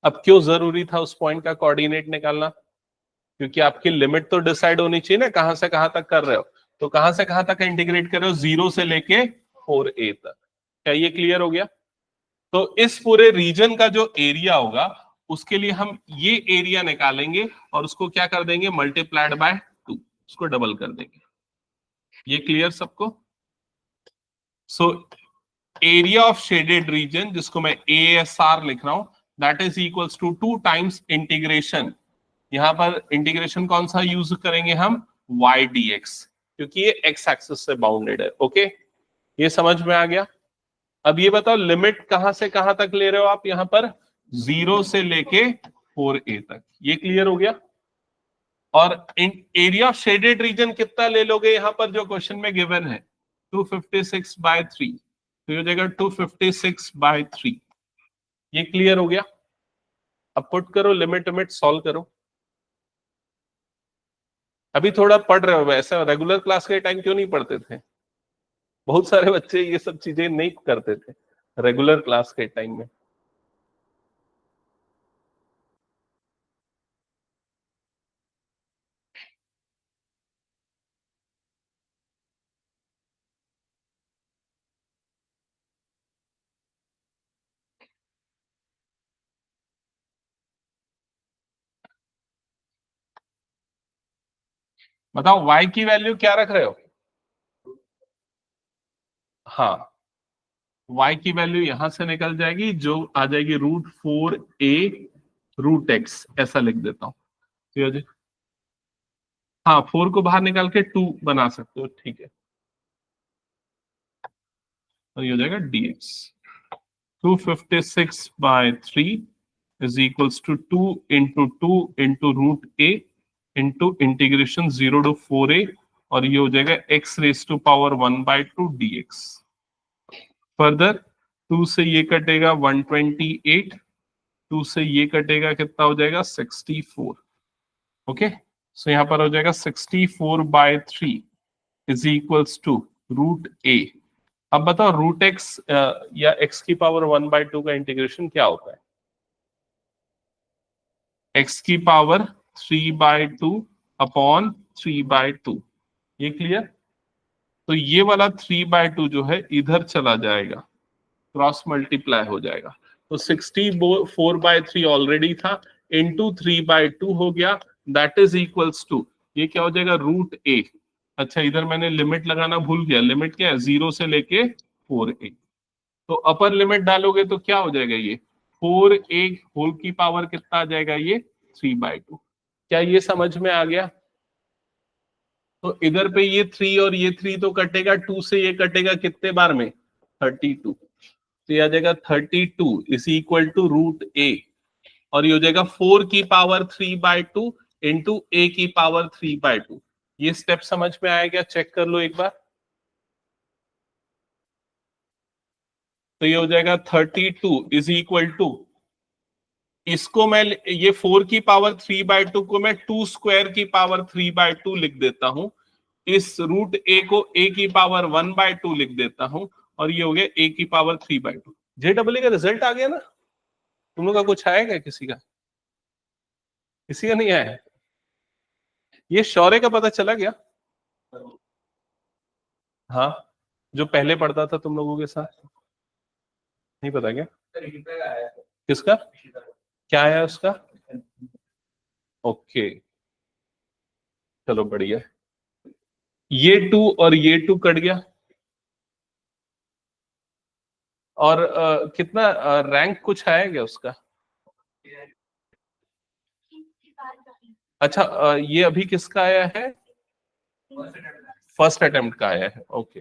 अब क्यों जरूरी था उस पॉइंट का कोऑर्डिनेट निकालना? क्योंकि आपकी लिमिट तो डिसाइड होनी चाहिए ना, कहां से कहां तक कर रहे हो, तो कहां से कहां तक इंटीग्रेट कर रहे हो, 0 से लेके 4a तक। क्या ये क्लियर हो गया? तो इस पूरे रीजन का जो एरिया होगा, उसके लिए हम ये एरिया निकालेंगे और उसको क्या कर देंगे, मल्टीप्लाइड बाय 2। उसको डबल कर देंगे। ये क्लियर सबको? So area of shaded region, जिसको मैं ASR लिख रहा हूं, that is equals to 2 times integration. यहां पर इंटीग्रेशन कौन सा यूज करेंगे हम? y dx, क्योंकि ये x एक्सिस से बाउंडेड है। ओके, ये समझ में आ गया? अब ये बताओ लिमिट कहां से कहां तक ले रहे हो आप? यहां पर 0 से लेके 4a तक। ये क्लियर हो गया? और एरिया ऑफ शेडेड रीजन कितना ले लोगे यहां पर जो क्वेश्चन में गिवन है? 256/3, तो ये हो जाएगा 256/3। ये क्लियर हो गया? अब पुट करो, लिमिट लिमिट सॉल्व करो। अभी थोड़ा पढ़ रहे हो, ऐसा रेगुलर क्लास के टाइम क्यों नहीं पढ़ते थे? बहुत सारे बच्चे ये सब चीजें नहीं करते थे रेगुलर क्लास के टाइम में। बताओ y की वैल्यू क्या रख रहे हो? हाँ, y की वैल्यू यहां से निकल जाएगी, जो आ जाएगी √4a√x, ऐसा लिख देता हूं। तो हाँ, 4 को बाहर निकाल के 2 बना सकते हो, ठीक है। और ये हो जाएगा dx। 256/3 is equals to 2 into 2 into √a into integration 0 to 4a, और ये हो जाएगा x⁻1/2 dx। फर्दर 2 से ये कटेगा 128, 2 से ये कटेगा कितना हो जाएगा? 64। ओके, सो यहां पर हो जाएगा 64/3 इज इक्वल्स टू √a। अब बताओ √x या x⁻1/2 का इंटीग्रेशन क्या होता है? x⁻3/2 upon 3/2। ये क्लियर? तो ये वाला 3/2 जो है इधर चला जाएगा, क्रॉस मल्टीप्लाई हो जाएगा। तो 64/3 ऑलरेडी था, इंटू 3/2 हो गया, दैट इज इक्वल्स टू, ये क्या हो जाएगा? √a। अच्छा, इधर मैंने लिमिट लगाना भूल गया। लिमिट क्या है? 0 से लेके 4a। तो अपर लिमिट डालोगे तो क्या हो जाएगा? ये 4a होल की पावर कितना आ जाएगा? ये 3/2। क्या ये समझ में आ गया? तो इधर पे ये 3 और ये 3 तो कटेगा, 2 से ये कटेगा कितने बार में? 32। तो ये आ जाएगा 32 इज इक्वल टू √a, और ये हो जाएगा 4 की पावर 3/2 इंटू a की पावर 3/2। ये स्टेप समझ में आया क्या? चेक कर लो एक बार। तो ये हो जाएगा 32 इज इक्वल टू, इसको मैं, ये 4 की पावर 3/2 को मैं 2 स्क्वायर की पावर 3/2 लिख देता हूं। इस √a को a की पावर 1/2 लिख देता हूं, और ये हो गया a की पावर 3/2। JEE का रिजल्ट आ गया ना? तुम लोग का कुछ आएगा? किसी का? किसी का नहीं आया है? ये शौर्य का पता चला गया? हाँ, जो पहले पढ़ता था तुम लोगों के साथ। नहीं पता क्या? किसका? क्या है उसका? ओके, चलो बढ़िया। ये 2 और ये 2 कट गया, और कितना रैंक कुछ आया क्या उसका? अच्छा, ये अभी किसका आया है? फर्स्ट अटेम्प्ट का आया है। ओके,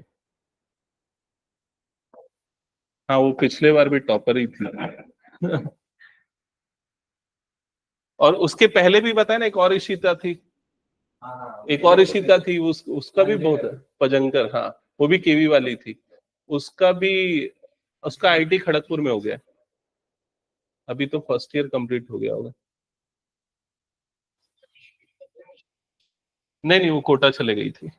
हाँ, वो पिछले बार भी टॉपर ही थी। और उसके पहले भी बताया ना, एक और इशिता थी। एक और इशिता थी, उसका भी बहुत पजंकर, हाँ, वो भी केवी वाली थी। उसका भी, उसका आईटी खड़गपुर में हो गया। अभी तो फर्स्ट ईयर कंप्लीट हो गया होगा। नहीं नहीं, वो कोटा चले गई थी।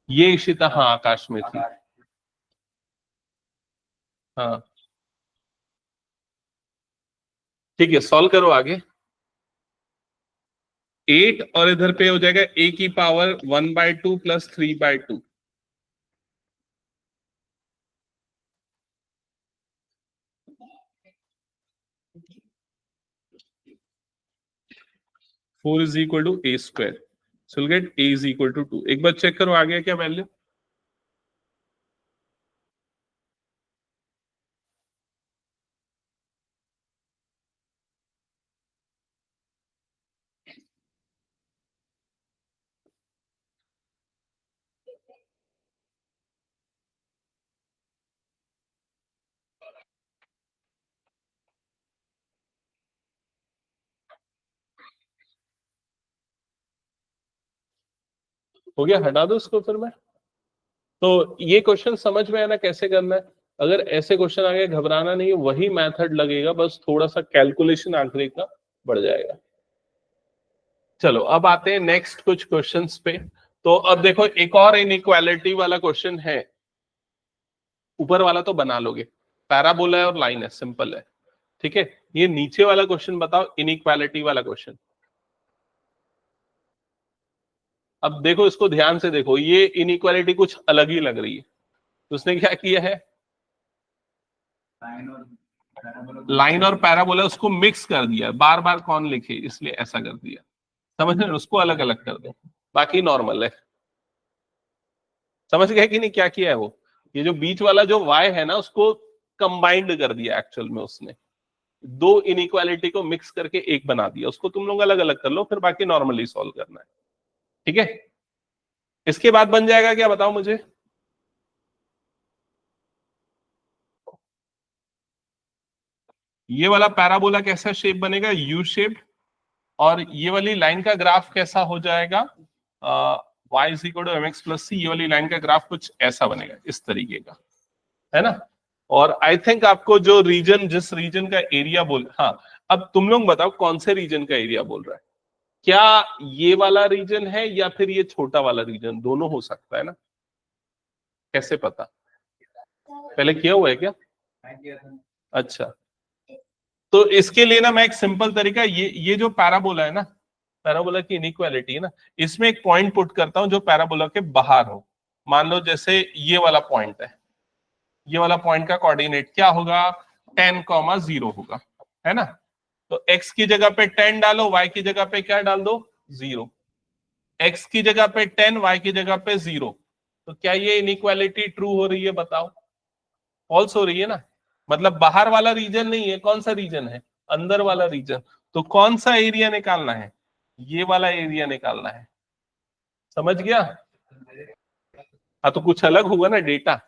ये इशिता, हाँ, आकाश में थी। हाँ, ठीक है, सॉल्व करो आगे। 8, और इधर पे हो जाएगा a की power 1/2 plus 3/2। 4 is equal to a square. So we'll get a is equal to 2. एक बार चेक करो आ गया क्या वैल्यू? हो गया, हटा दो इसको फिर मैं। तो ये क्वेश्चन समझ में आना कैसे करना है। अगर ऐसे क्वेश्चन आ गए घबराना नहीं, वही मेथड लगेगा, बस थोड़ा सा कैलकुलेशन आंकड़े का बढ़ जाएगा। चलो अब आते हैं नेक्स्ट कुछ क्वेश्चंस पे। तो अब देखो एक और इनइक्वालिटी वाला क्वेश्चन है। ऊपर वाला तो बना लोगे, पैराबोला है और लाइन है, सिंपल है, ठीक है। ये नीचे वाला क्वेश्चन बताओ, इनइक्वालिटी वाला क्वेश्चन। अब देखो इसको ध्यान से देखो, ये इनइक्वालिटी कुछ अलग ही लग रही है। तो उसने क्या किया है, लाइन और पैराबोला उसको मिक्स कर दिया, बार बार कौन लिखे इसलिए ऐसा कर दिया, समझ रहे, उसको अलग अलग कर दो, बाकी नॉर्मल है। समझ गए कि नहीं क्या किया है वो? ये जो बीच वाला जो y है ना, उसको कंबाइंड कर दिया एक्चुअल में उसने, दो इनइक्वालिटी को मिक्स करके एक बना दिया। उसको तुम लोग अलग अलग कर लो, फिर बाकी नॉर्मली सॉल्व करना है, ठीक है। इसके बाद बन जाएगा क्या, बताओ मुझे। ये वाला पैराबोला कैसा शेप बनेगा, यू शेप, और ये वाली लाइन का ग्राफ कैसा हो जाएगा, y is equal to mx plus C. ये वाली लाइन का ग्राफ कुछ ऐसा बनेगा, इस तरीके का, है ना। और आई थिंक आपको जो रीजन, जिस रीजन का एरिया बोल, हाँ, अब तुम लोग बताओ कौन से रीजन का एरिया बोल रहा है। क्या ये वाला रीजन है या फिर ये छोटा वाला रीजन, दोनों हो सकता है ना। कैसे पता, पहले किया हुआ है क्या? अच्छा, तो इसके लिए ना मैं एक सिंपल तरीका, ये जो पैराबोला है ना, पैराबोला की इनइक्वालिटी है ना, इसमें एक पॉइंट पुट करता हूं जो पैराबोला के बाहर हो। मान लो जैसे ये वाला पॉइंट है, ये वाला पॉइंट का कोऑर्डिनेट क्या होगा, 10,0 होगा, है ना। तो x की जगह पे 10 डालो, y की जगह पे क्या डाल दो, 0। x की जगह पे 10, y की जगह पे 0। तो क्या ये इनइक्वालिटी ट्रू हो रही है, बताओ। फॉल्स हो रही है ना, मतलब बाहर वाला रीजन नहीं है, कौन सा रीजन है, अंदर वाला रीजन। तो कौन सा एरिया निकालना है, ये वाला एरिया निकालना है, समझ गया। हाँ, तो कुछ अलग होगा ना डेटा।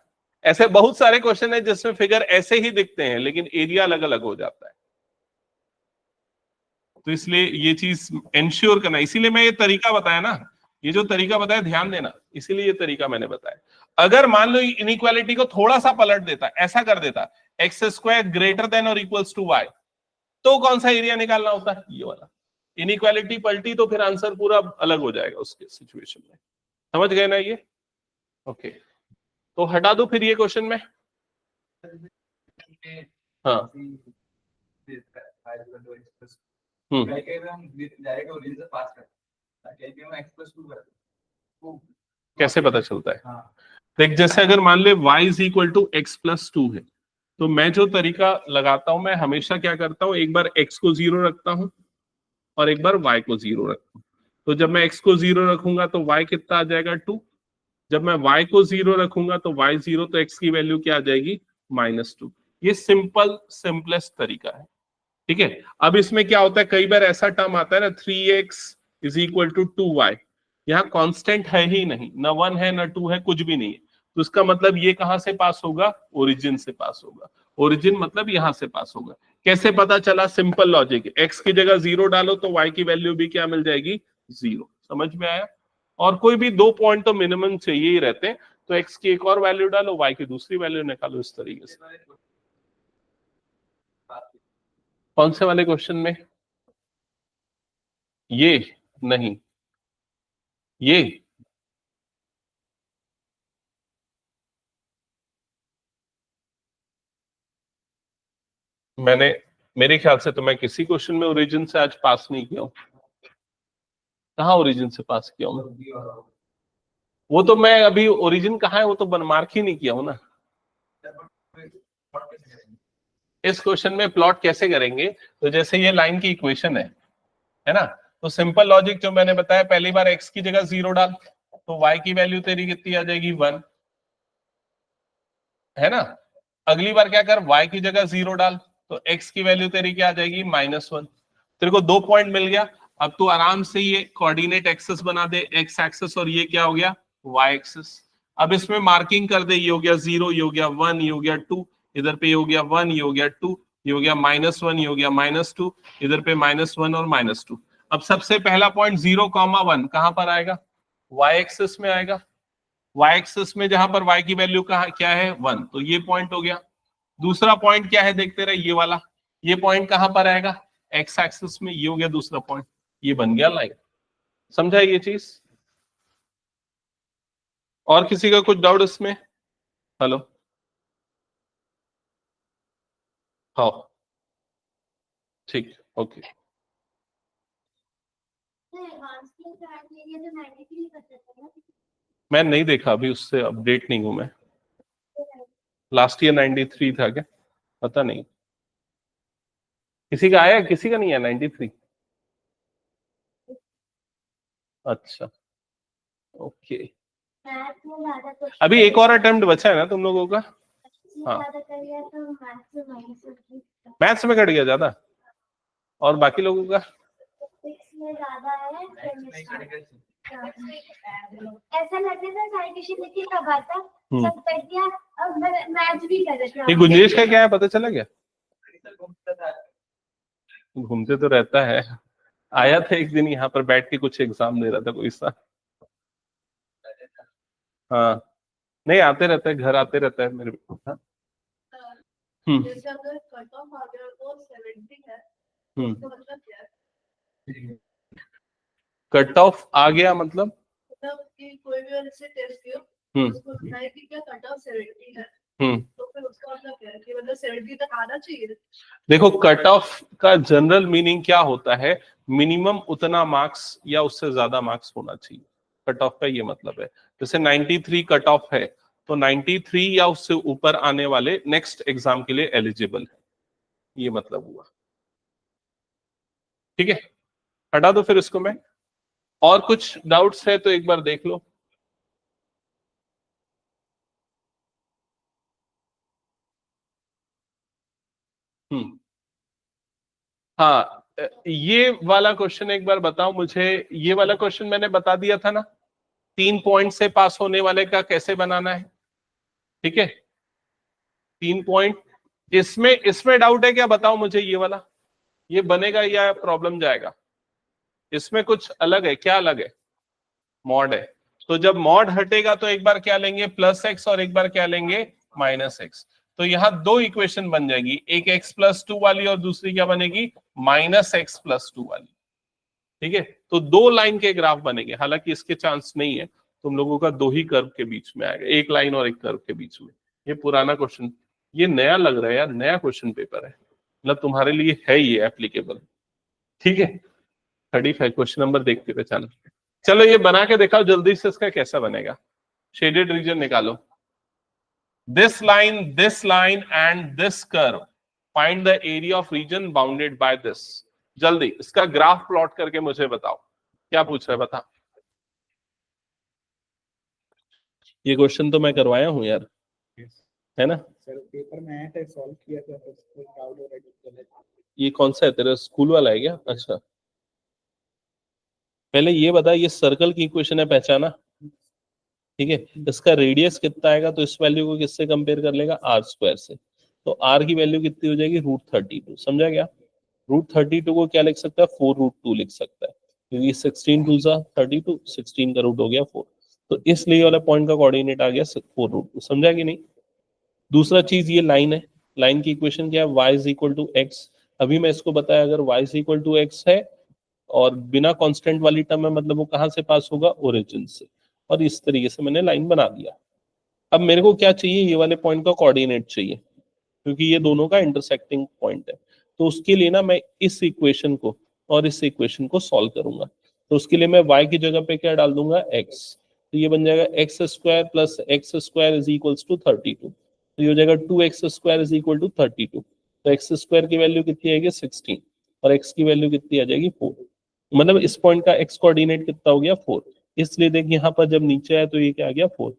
ऐसे बहुत सारे क्वेश्चन है जिसमें फिगर ऐसे ही दिखते हैं लेकिन एरिया अलग अलग हो जाता है। तो इसलिए ये चीज इंश्योर करना, इसीलिए मैं ये तरीका बताया ना, ये जो तरीका बताया ध्यान देना, इसीलिए ये तरीका मैंने बताया। अगर मान लो इनइक्वालिटी को थोड़ा सा पलट देता, ऐसा कर देता, एक्स स्क्वायर ग्रेटर देन और इक्वल्स टू वाई, तो कौन सा एरिया निकालना होता है, ये वाला। इनइक्वालिटी पलटी तो फिर आंसर पूरा अलग हो जाएगा उसके सिचुएशन में। समझ गए ना ये? ओके, तो हटा दो फिर ये क्वेश्चन में। हाँ, कैसे पता चलता है? देख, जैसे अगर मान ले y is equal to x plus 2 है, तो मैं जो तरीका लगाता हूं, मैं हमेशा क्या करता हूं, एक बार x को 0 रखता हूं और एक बार y को 0 रखता हूं। तो जब मैं x को 0 रखूंगा तो y कितना आ जाएगा, 2। जब मैं y को 0 रखूंगा तो y 0, तो x की वैल्यू क्या आ जाएगी, -2। ये सिंपल सिंपलेस्ट तरीका है, ठीक है। अब इसमें क्या होता है, कई बार ऐसा टर्म आता है ना, 3x is equal to 2y, यहाँ कांस्टेंट है ही नहीं, ना 1 है ना 2 है, कुछ भी नहीं है। तो इसका मतलब ये कहां से पास होगा, ओरिजिन से पास होगा। ओरिजिन मतलब यहां से पास होगा। कैसे पता चला, सिंपल लॉजिक, x की जगह 0 डालो तो y की वैल्यू भी क्या मिल जाएगी, 0। समझ में आया? और कोई भी 2 पॉइंट तो मिनिमम चाहिए ही रहते हैं, तो x की एक और वैल्यू डालो, y की दूसरी वैल्यू निकालो, इस तरीके से। कौन से वाले क्वेश्चन में? ये नहीं, ये मैंने, मेरे ख्याल से तो मैं किसी क्वेश्चन में ओरिजिन से आज पास नहीं किया हूं। कहाँ ओरिजिन से पास किया हूं? वो तो मैं अभी ओरिजिन कहाँ है वो तो मार्क ही नहीं किया हूं ना। इस क्वेश्चन में प्लॉट कैसे करेंगे, तो जैसे ये लाइन की इक्वेशन है ना, तो सिंपल लॉजिक जो मैंने बताया, पहली बार x की जगह 0 डाल तो y की वैल्यू तेरी कितनी आ जाएगी 1, है ना। अगली बार क्या कर, y की जगह 0 डाल तो x की वैल्यू तेरी क्या आ जाएगी -1। तेरे को 2 पॉइंट मिल गया। अब तू आराम से ये कोऑर्डिनेट एक्सिस बना दे, x एक्सिस, और ये क्या हो गया y एक्सिस। अब इसमें मार्किंग कर दे, ये हो गया 0, ये हो गया 1, ये हो गया 2, इधर पे ये हो गया 1, ये हो गया 2, ये हो गया -1, ये हो गया -2, इधर पे -1 और -2। अब सबसे पहला पॉइंट 0,1 कहां पर आएगा, y एक्सिस में आएगा। y एक्सिस में जहां पर y की वैल्यू कहां क्या है 1, तो ये पॉइंट हो गया। दूसरा पॉइंट क्या है देखते रहे, ये वाला, ये पॉइंट कहां पर आएगा x एक्सिस में, ये हो गया दूसरा पॉइंट, ये बन गया लाइन। समझा ये चीज? और किसी का कुछ डाउट इसमें? हेलो, हाँ ठीक, ओके। मैं नहीं देखा अभी, उससे अपडेट नहीं हूं मैं। लास्ट ईयर 93 था क्या, पता नहीं। किसी का आया, किसी का नहीं है 93? अच्छा, ओके। अभी एक और अटेम्प्ट बचा है ना तुम लोगों का? हाँ, मैथ्स में कट गया ज्यादा, और बाकी लोगों का? ऐसा लगता था साइंटिफिक लिखी का बात था, सब कट गया। अब मैथ्स भी कर रहे थे। ये गुंजेश का क्या है पता चला क्या? घूमते तो रहता है, आया था एक दिन यहाँ पर बैठ के कुछ एग्जाम दे रहा था कोई सा। हाँ, नहीं आते रहता है, घर आते रहता है मेरे। हाँ? जैसे अगर कट ऑफ आ गया तो 70 है, तो मतलब क्या है? कट ऑफ आ गया मतलब कि कोई भी ऐसे टेस्ट दियो, उसको बताए कि क्या कट ऑफ 70 है, तो फिर उसका मतलब क्या है कि मतलब 70 तक आना चाहिए। देखो, कट ऑफ का जनरल मीनिंग क्या होता है, मिनिमम उतना मार्क्स या उससे ज्यादा मार्क्स होना चाहिए, कट ऑफ का ये मतलब है। जैसे 93 कट ऑफ है तो 93 या उससे ऊपर आने वाले नेक्स्ट एग्जाम के लिए एलिजिबल है, ये मतलब हुआ। ठीक है, हटा दो फिर इसको। मैं और कुछ डाउट्स है तो एक बार देख लो। हाँ, ये वाला क्वेश्चन एक बार बताओ मुझे। ये वाला क्वेश्चन मैंने बता दिया था ना, 3 पॉइंट से पास होने वाले का कैसे बनाना है। ठीक है, 3 पॉइंट। इसमें डाउट है क्या, बताओ मुझे। ये वाला ये बनेगा या प्रॉब्लम जाएगा? इसमें कुछ अलग है, क्या अलग है? मॉड है। तो जब मॉड हटेगा तो एक बार क्या लेंगे +x, और एक बार क्या लेंगे -x। तो यहाँ 2 इक्वेशन बन जाएगी, एक x+2 वाली और दूसरी क्या बनेगी -x+2 वाली। ठीक है, तो 2 लाइन के ग्राफ बनेंगे। हालांकि इसके चांस नहीं है, तुम लोगों का 2 ही कर्व के बीच में आएगा, एक लाइन और एक कर्व के बीच में। ये पुराना क्वेश्चन, ये नया लग रहा है यार, नया क्वेश्चन पेपर है, मतलब तुम्हारे लिए है ये एप्लीकेबल। ठीक है, 35 क्वेश्चन नंबर देख के पहचाना। चलो ये बना के दिखाओ जल्दी से, इसका कैसा बनेगा। शेडेड रीजन निकालो, this line and this curve, find the area of reason bounded by this. जल्दी इसका ग्राफ प्लॉट करके मुझे बताओ, क्या पूछ रहा है बता। ये क्वेश्चन तो मैं करवाया हूं यार, है ना। सर पेपर में आया था, सॉल्व किया था, तो डाउट हो रहा है। ये कौन सा है, तेरा स्कूल वाला है क्या? अच्छा, पहले ये बता, ये सर्कल की इक्वेशन है, पहचाना? ठीक है, इसका रेडियस कितना आएगा, तो इस वैल्यू को किससे कंपेयर कर लेगा, r² से। तो r की वैल्यू कितनी हो जाएगी √32। समझा क्या? √32 को क्या लिख सकता है, 4√2 लिख सकता है, क्योंकि 16 2 सा 32, 16 का रूट हो गया 4। तो इसलिए वाला पॉइंट का कोऑर्डिनेट आ गया 4√2। समझा कि नहीं? दूसरा चीज, ये लाइन है, लाइन की इक्वेशन क्या है, y = x। अभी मैं इसको बताया, अगर y = x है और बिना कांस्टेंट वाली टर्म है, मतलब वो कहां से पास होगा, ओरिजिन से। और इस तरीके से मैंने लाइन बना दिया। अब मेरे को क्या चाहिए, ये वाले पॉइंट का कोऑर्डिनेट चाहिए, क्योंकि ये दोनों का इंटरसेक्टिंग पॉइंट है। तो उसके लिए ना मैं इस इक्वेशन को और इस इक्वेशन को सॉल्व करूंगा। तो उसके लिए मैं y की जगह पे क्या डाल दूंगा, x। तो ये बन जाएगा x² + x² = 32। तो ये हो जाएगा 2x² = 32। तो x² की वैल्यू कितनी आएगी 16, और x की वैल्यू कितनी आ जाएगी 4। मतलब इस पॉइंट का एक्स कोऑर्डिनेट कितना हो गया 4, इसलिए देख यहाँ पर जब नीचे आया तो ये क्या आ गया 4।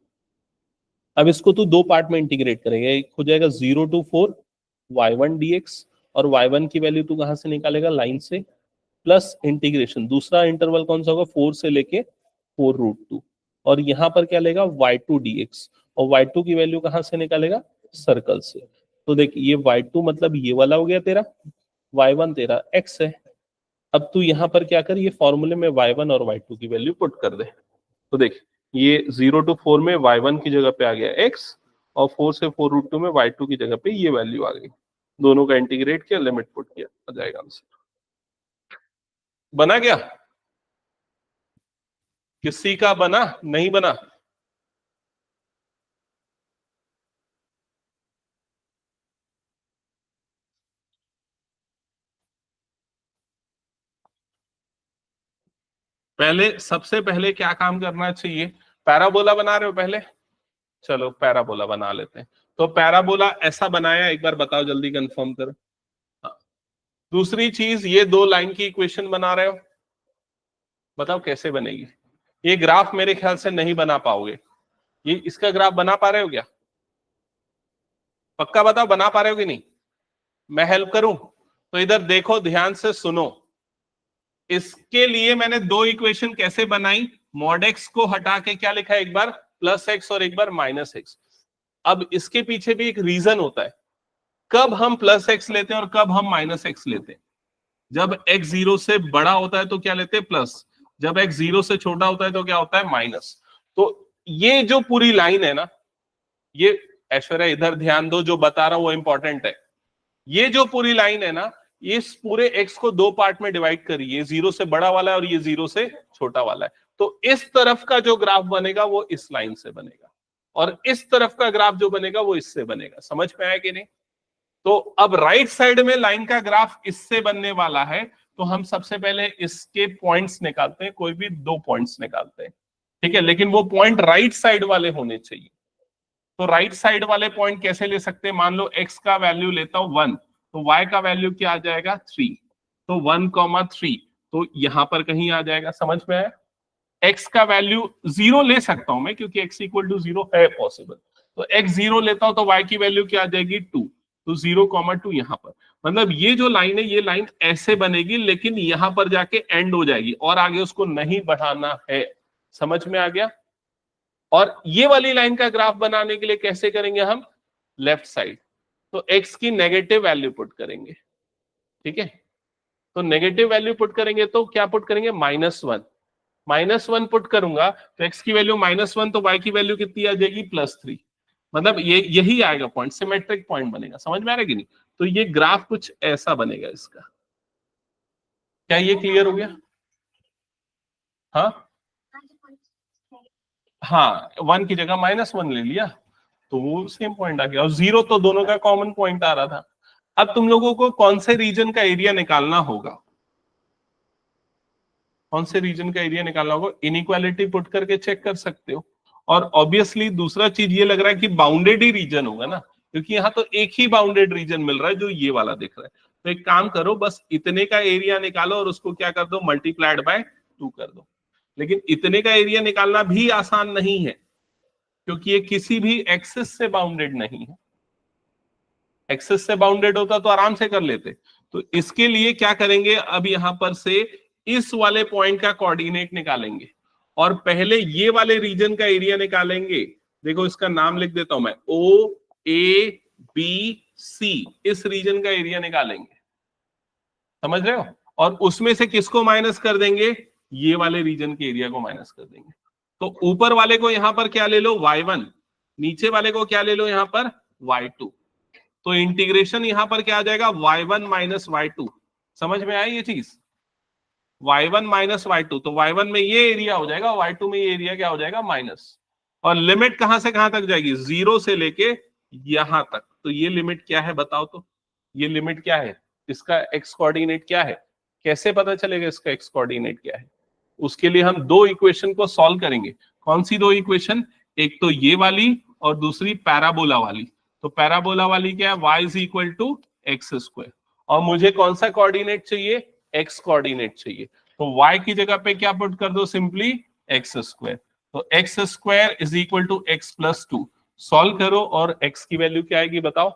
अब इसको तू दो पार्ट में इंटीग्रेट करेगा, एक हो जाएगा 0 to 4 y1 dx, और y1 की वैल्यू तू कहां से निकालेगा, लाइन से, प्लस इंटीग्रेशन दूसरा इंटरवल कौन सा होगा 4 से लेके 4√2, और यहाँ पर क्या लेगा y2 dx, और y2 की वैल्यू कहां से निकालेगा, सर्कल से। तो देख ये y2 मतलब ये वाला हो गया तेरा, y1 तेरा x है। अब तू यहाँ पर क्या कर, ये फॉर्मूले में y1 और y2 की वैल्यू पुट कर दे। तो देख ये 0 to 4 में y1 की जगह पे आ गया x, और 4 से 4√2 में y2 की जगह पे ये वैल्यू आ गई। दोनों का इंटीग्रेट किया, लिमिट पुट किया, आ जाएगा आंसर। बना क्या? किसी का बना? नहीं बना? पहले सबसे पहले क्या काम करना चाहिए, पैराबोला बना रहे हो पहले, चलो पैराबोला बना लेते हैं। तो पैराबोला ऐसा बनाया, एक बार बताओ जल्दी कंफर्म करो। दूसरी चीज, ये दो लाइन की इक्वेशन बना रहे हो, बताओ कैसे बनेगी। ये ग्राफ मेरे ख्याल से नहीं बना पाओगे, ये इसका ग्राफ बना पा रहे हो क्या? पक्का बताओ बना पा रहे हो कि नहीं? मैं हेल्प करूं? तो इधर देखो, ध्यान से सुनो। इसके लिए मैंने दो इक्वेशन कैसे बनाई, मॉड एक्स को हटा के क्या लिखा है, एक बार प्लस एक्स और एक बार माइनस एक्स। अब इसके पीछे भी एक रीजन होता है, कब हम प्लस एक्स लेते हैं और कब हम माइनस एक्स लेते हैं। जब एक्स 0 से बड़ा होता है तो क्या लेते हैं, प्लस। जब एक्स 0 से छोटा होता है तो क्या होता है, माइनस। तो ये जो पूरी लाइन है ना, ये ऐश्वर्या इधर ध्यान दो, जो बता रहा हूं वो इंपॉर्टेंट है। ये जो पूरी लाइन है ना, इस पूरे एक्स को दो पार्ट में डिवाइड करिए, 0 से बड़ा वाला है और ये 0 से छोटा वाला है। तो इस तरफ का जो ग्राफ बनेगा वो इस लाइन से बनेगा, और इस तरफ का ग्राफ जो बनेगा वो इससे बनेगा। समझ में आया कि नहीं? तो अब राइट साइड में लाइन का ग्राफ इससे बनने वाला है, तो हम सबसे पहले इसके पॉइंट्स निकालते हैं, कोई भी दो पॉइंट्स निकालते हैं, ठीक है, लेकिन वो पॉइंट राइट साइड वाले होने चाहिए। तो राइट साइड वाले पॉइंट कैसे ले सकते हैं, मान लो x का वैल्यू लेता हूं 1, तो y का वैल्यू क्या आ जाएगा 3, तो 1,3, तो यहां पर कहीं आ जाएगा। समझ में आया? x का वैल्यू 0 ले सकता हूं मैं, क्योंकि x इक्वल टू 0 है पॉसिबल। तो x 0 लेता हूं तो y की वैल्यू क्या आ जाएगी 2, तो 0,2 यहां पर। मतलब ये जो लाइन है, ये लाइन ऐसे बनेगी, लेकिन यहां पर जाके एंड हो जाएगी, और आगे उसको नहीं बढ़ाना है। समझ में आ गया? और ये वाली लाइन का ग्राफ बनाने के लिए कैसे करेंगे हम, लेफ्ट साइड, तो x की नेगेटिव वैल्यू पुट करेंगे, ठीक है। तो नेगेटिव वैल्यू पुट करेंगे तो क्या पुट करेंगे, -1, -1 पुट करूंगा तो x की वैल्यू -1, तो y की वैल्यू कितनी आ जाएगी +3। मतलब ये यही आएगा पॉइंट, सिमेट्रिक पॉइंट बनेगा। समझ में आ रहा है कि नहीं? तो ये ग्राफ कुछ ऐसा बनेगा इसका। क्या ये क्लियर हो गया? हाँ हाँ, 1 की जगह -1 ले लिया तो वो सेम पॉइंट आ गया, और 0 तो दोनों का कॉमन पॉइंट आ रहा था। अब तुम लोगों को कौन से रीजन का एरिया निकालना होगा, कौन से रीजन का एरिया निकालना होगा, इनइक्वालिटी पुट करके चेक कर सकते हो। और ऑब्वियसली दूसरा चीज ये लग रहा है कि बाउंडेड ही रीजन होगा ना, क्योंकि यहाँ तो एक ही बाउंडेड रीजन मिल रहा है जो ये वाला दिख रहा है। तो एक काम करो, बस इतने का एरिया निकालो और उसको क्या कर दो, मल्टीप्लाइड बाय 2 कर दो। लेकिन इतने का एरिया निकालना भी आसान नहीं है, क्योंकि ये किसी भी एक्सेस से बाउंडेड नहीं है। एक्सेस से बाउंडेड होता तो आराम से कर लेते। तो इसके लिए क्या करेंगे, अब यहां पर से इस वाले पॉइंट का कोऑर्डिनेट निकालेंगे, और पहले ये वाले रीजन का एरिया निकालेंगे। देखो इसका नाम लिख देता हूं मैं, OABC, इस रीजन का एरिया निकालेंगे। समझ रहे हो? और उसमें से किसको माइनस कर देंगे, ये वाले रीजन के एरिया को माइनस कर देंगे। तो ऊपर वाले को यहां पर क्या ले लो, y1, नीचे वाले को क्या ले लो यहां पर, y2। तो इंटीग्रेशन यहां पर क्या आ जाएगा, y1 माइनस y2। समझ में आई ये चीज, y1 माइनस y2, तो y1 में ये एरिया हो जाएगा, y2 में ये एरिया क्या हो जाएगा, माइनस। और लिमिट कहां से कहां तक जाएगी, 0 से लेके यहां तक। तो ये लिमिट क्या है बताओ तो, ये लिमिट क्या है, इसका एक्स कोऑर्डिनेट क्या है, कैसे पता चलेगा इसका एक्स कोऑर्डिनेट क्या है? उसके लिए हम दो इक्वेशन को सॉल्व करेंगे। कौन सी दो इक्वेशन, एक तो ये वाली और दूसरी पैराबोला वाली। तो पैराबोला वाली क्या है, y is equal to x square, और मुझे कौन सा कोऑर्डिनेट चाहिए, एक्स कोऑर्डिनेट चाहिए। तो y की जगह पे क्या पुट कर दो, सिंपली एक्स स्क्वायर। तो x square is equal to x plus two. Solve करो और x की वैल्यू क्या आएगी बताओ।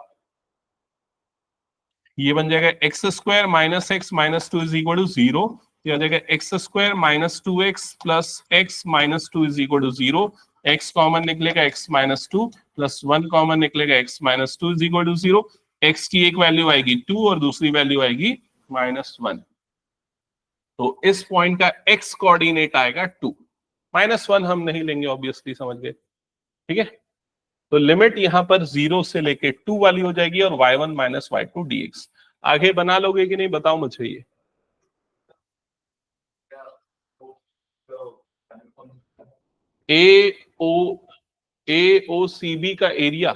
ये बन जाएगा X square minus X minus two is equal to zero. ये आ जाएगा X square minus two x plus X minus two is equal to zero. X common निकलेगा X minus two plus one common निकलेगा X minus two is equal to zero. X की एक value आएगी to और दूसरी value आएगी minus one. तो इस पॉइंट का एक्स कोऑर्डिनेट आएगा टू। माइनस वन हम नहीं लेंगे ऑब्वियसली, समझ गए, ठीक है। तो लिमिट यहां पर जीरो से लेके टू वाली हो जाएगी और y1 माइनस y2 dx। आगे बना लोगे कि नहीं बताओ मुझे ये। AOCB का एरिया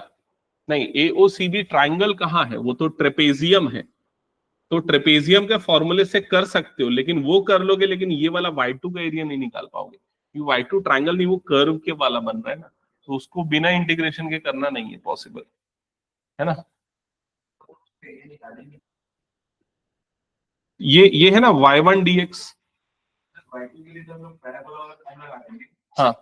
नहीं, AOCB ट्राइंगल कहाँ है, वो तो ट्रेपेजियम है। तो ट्रेपेजियम के फॉर्मूले से कर सकते हो, लेकिन वो कर लोगे, लेकिन ये वाला y2 का एरिया नहीं निकाल पाओगे। ये y2 ट्राइंगल नहीं, वो कर्व के वाला बन रहा है ना, तो उसको बिना इंटीग्रेशन के करना नहीं है पॉसिबल, है ना। ये है ना y1 dx। हाँ,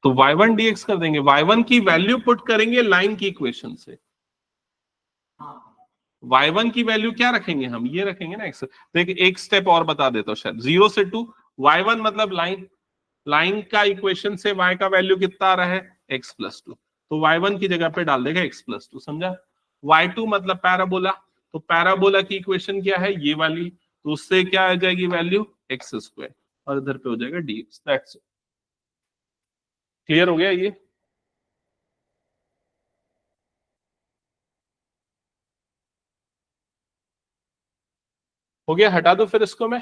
तो y1 dx कर देंगे, y1 की वैल्यू पुट करेंगे लाइन की इक्वेशन से। y1 की वैल्यू क्या रखेंगे हम, ये रखेंगे ना x। देखिए एक स्टेप और बता देता हूँ शायद, जीरो से टू, y1 मतलब लाइन, लाइन का इक्वेशन से y का वैल्यू कितना आ रहा है x प्लस टू, तो y1 की जगह पे डाल देगा x प्लस टू, समझा। y2 मतलब पैराबोला, तो पैराबोला की इक्वेशन क्या है, ये वाली, तो उससे क्या आ जाएगी वैल्यू एक्स स्क्वायर, और इधर पे हो जाएगा dx। That's it. क्लियर हो गया ये। हो गया, हटा दो फिर इसको मैं।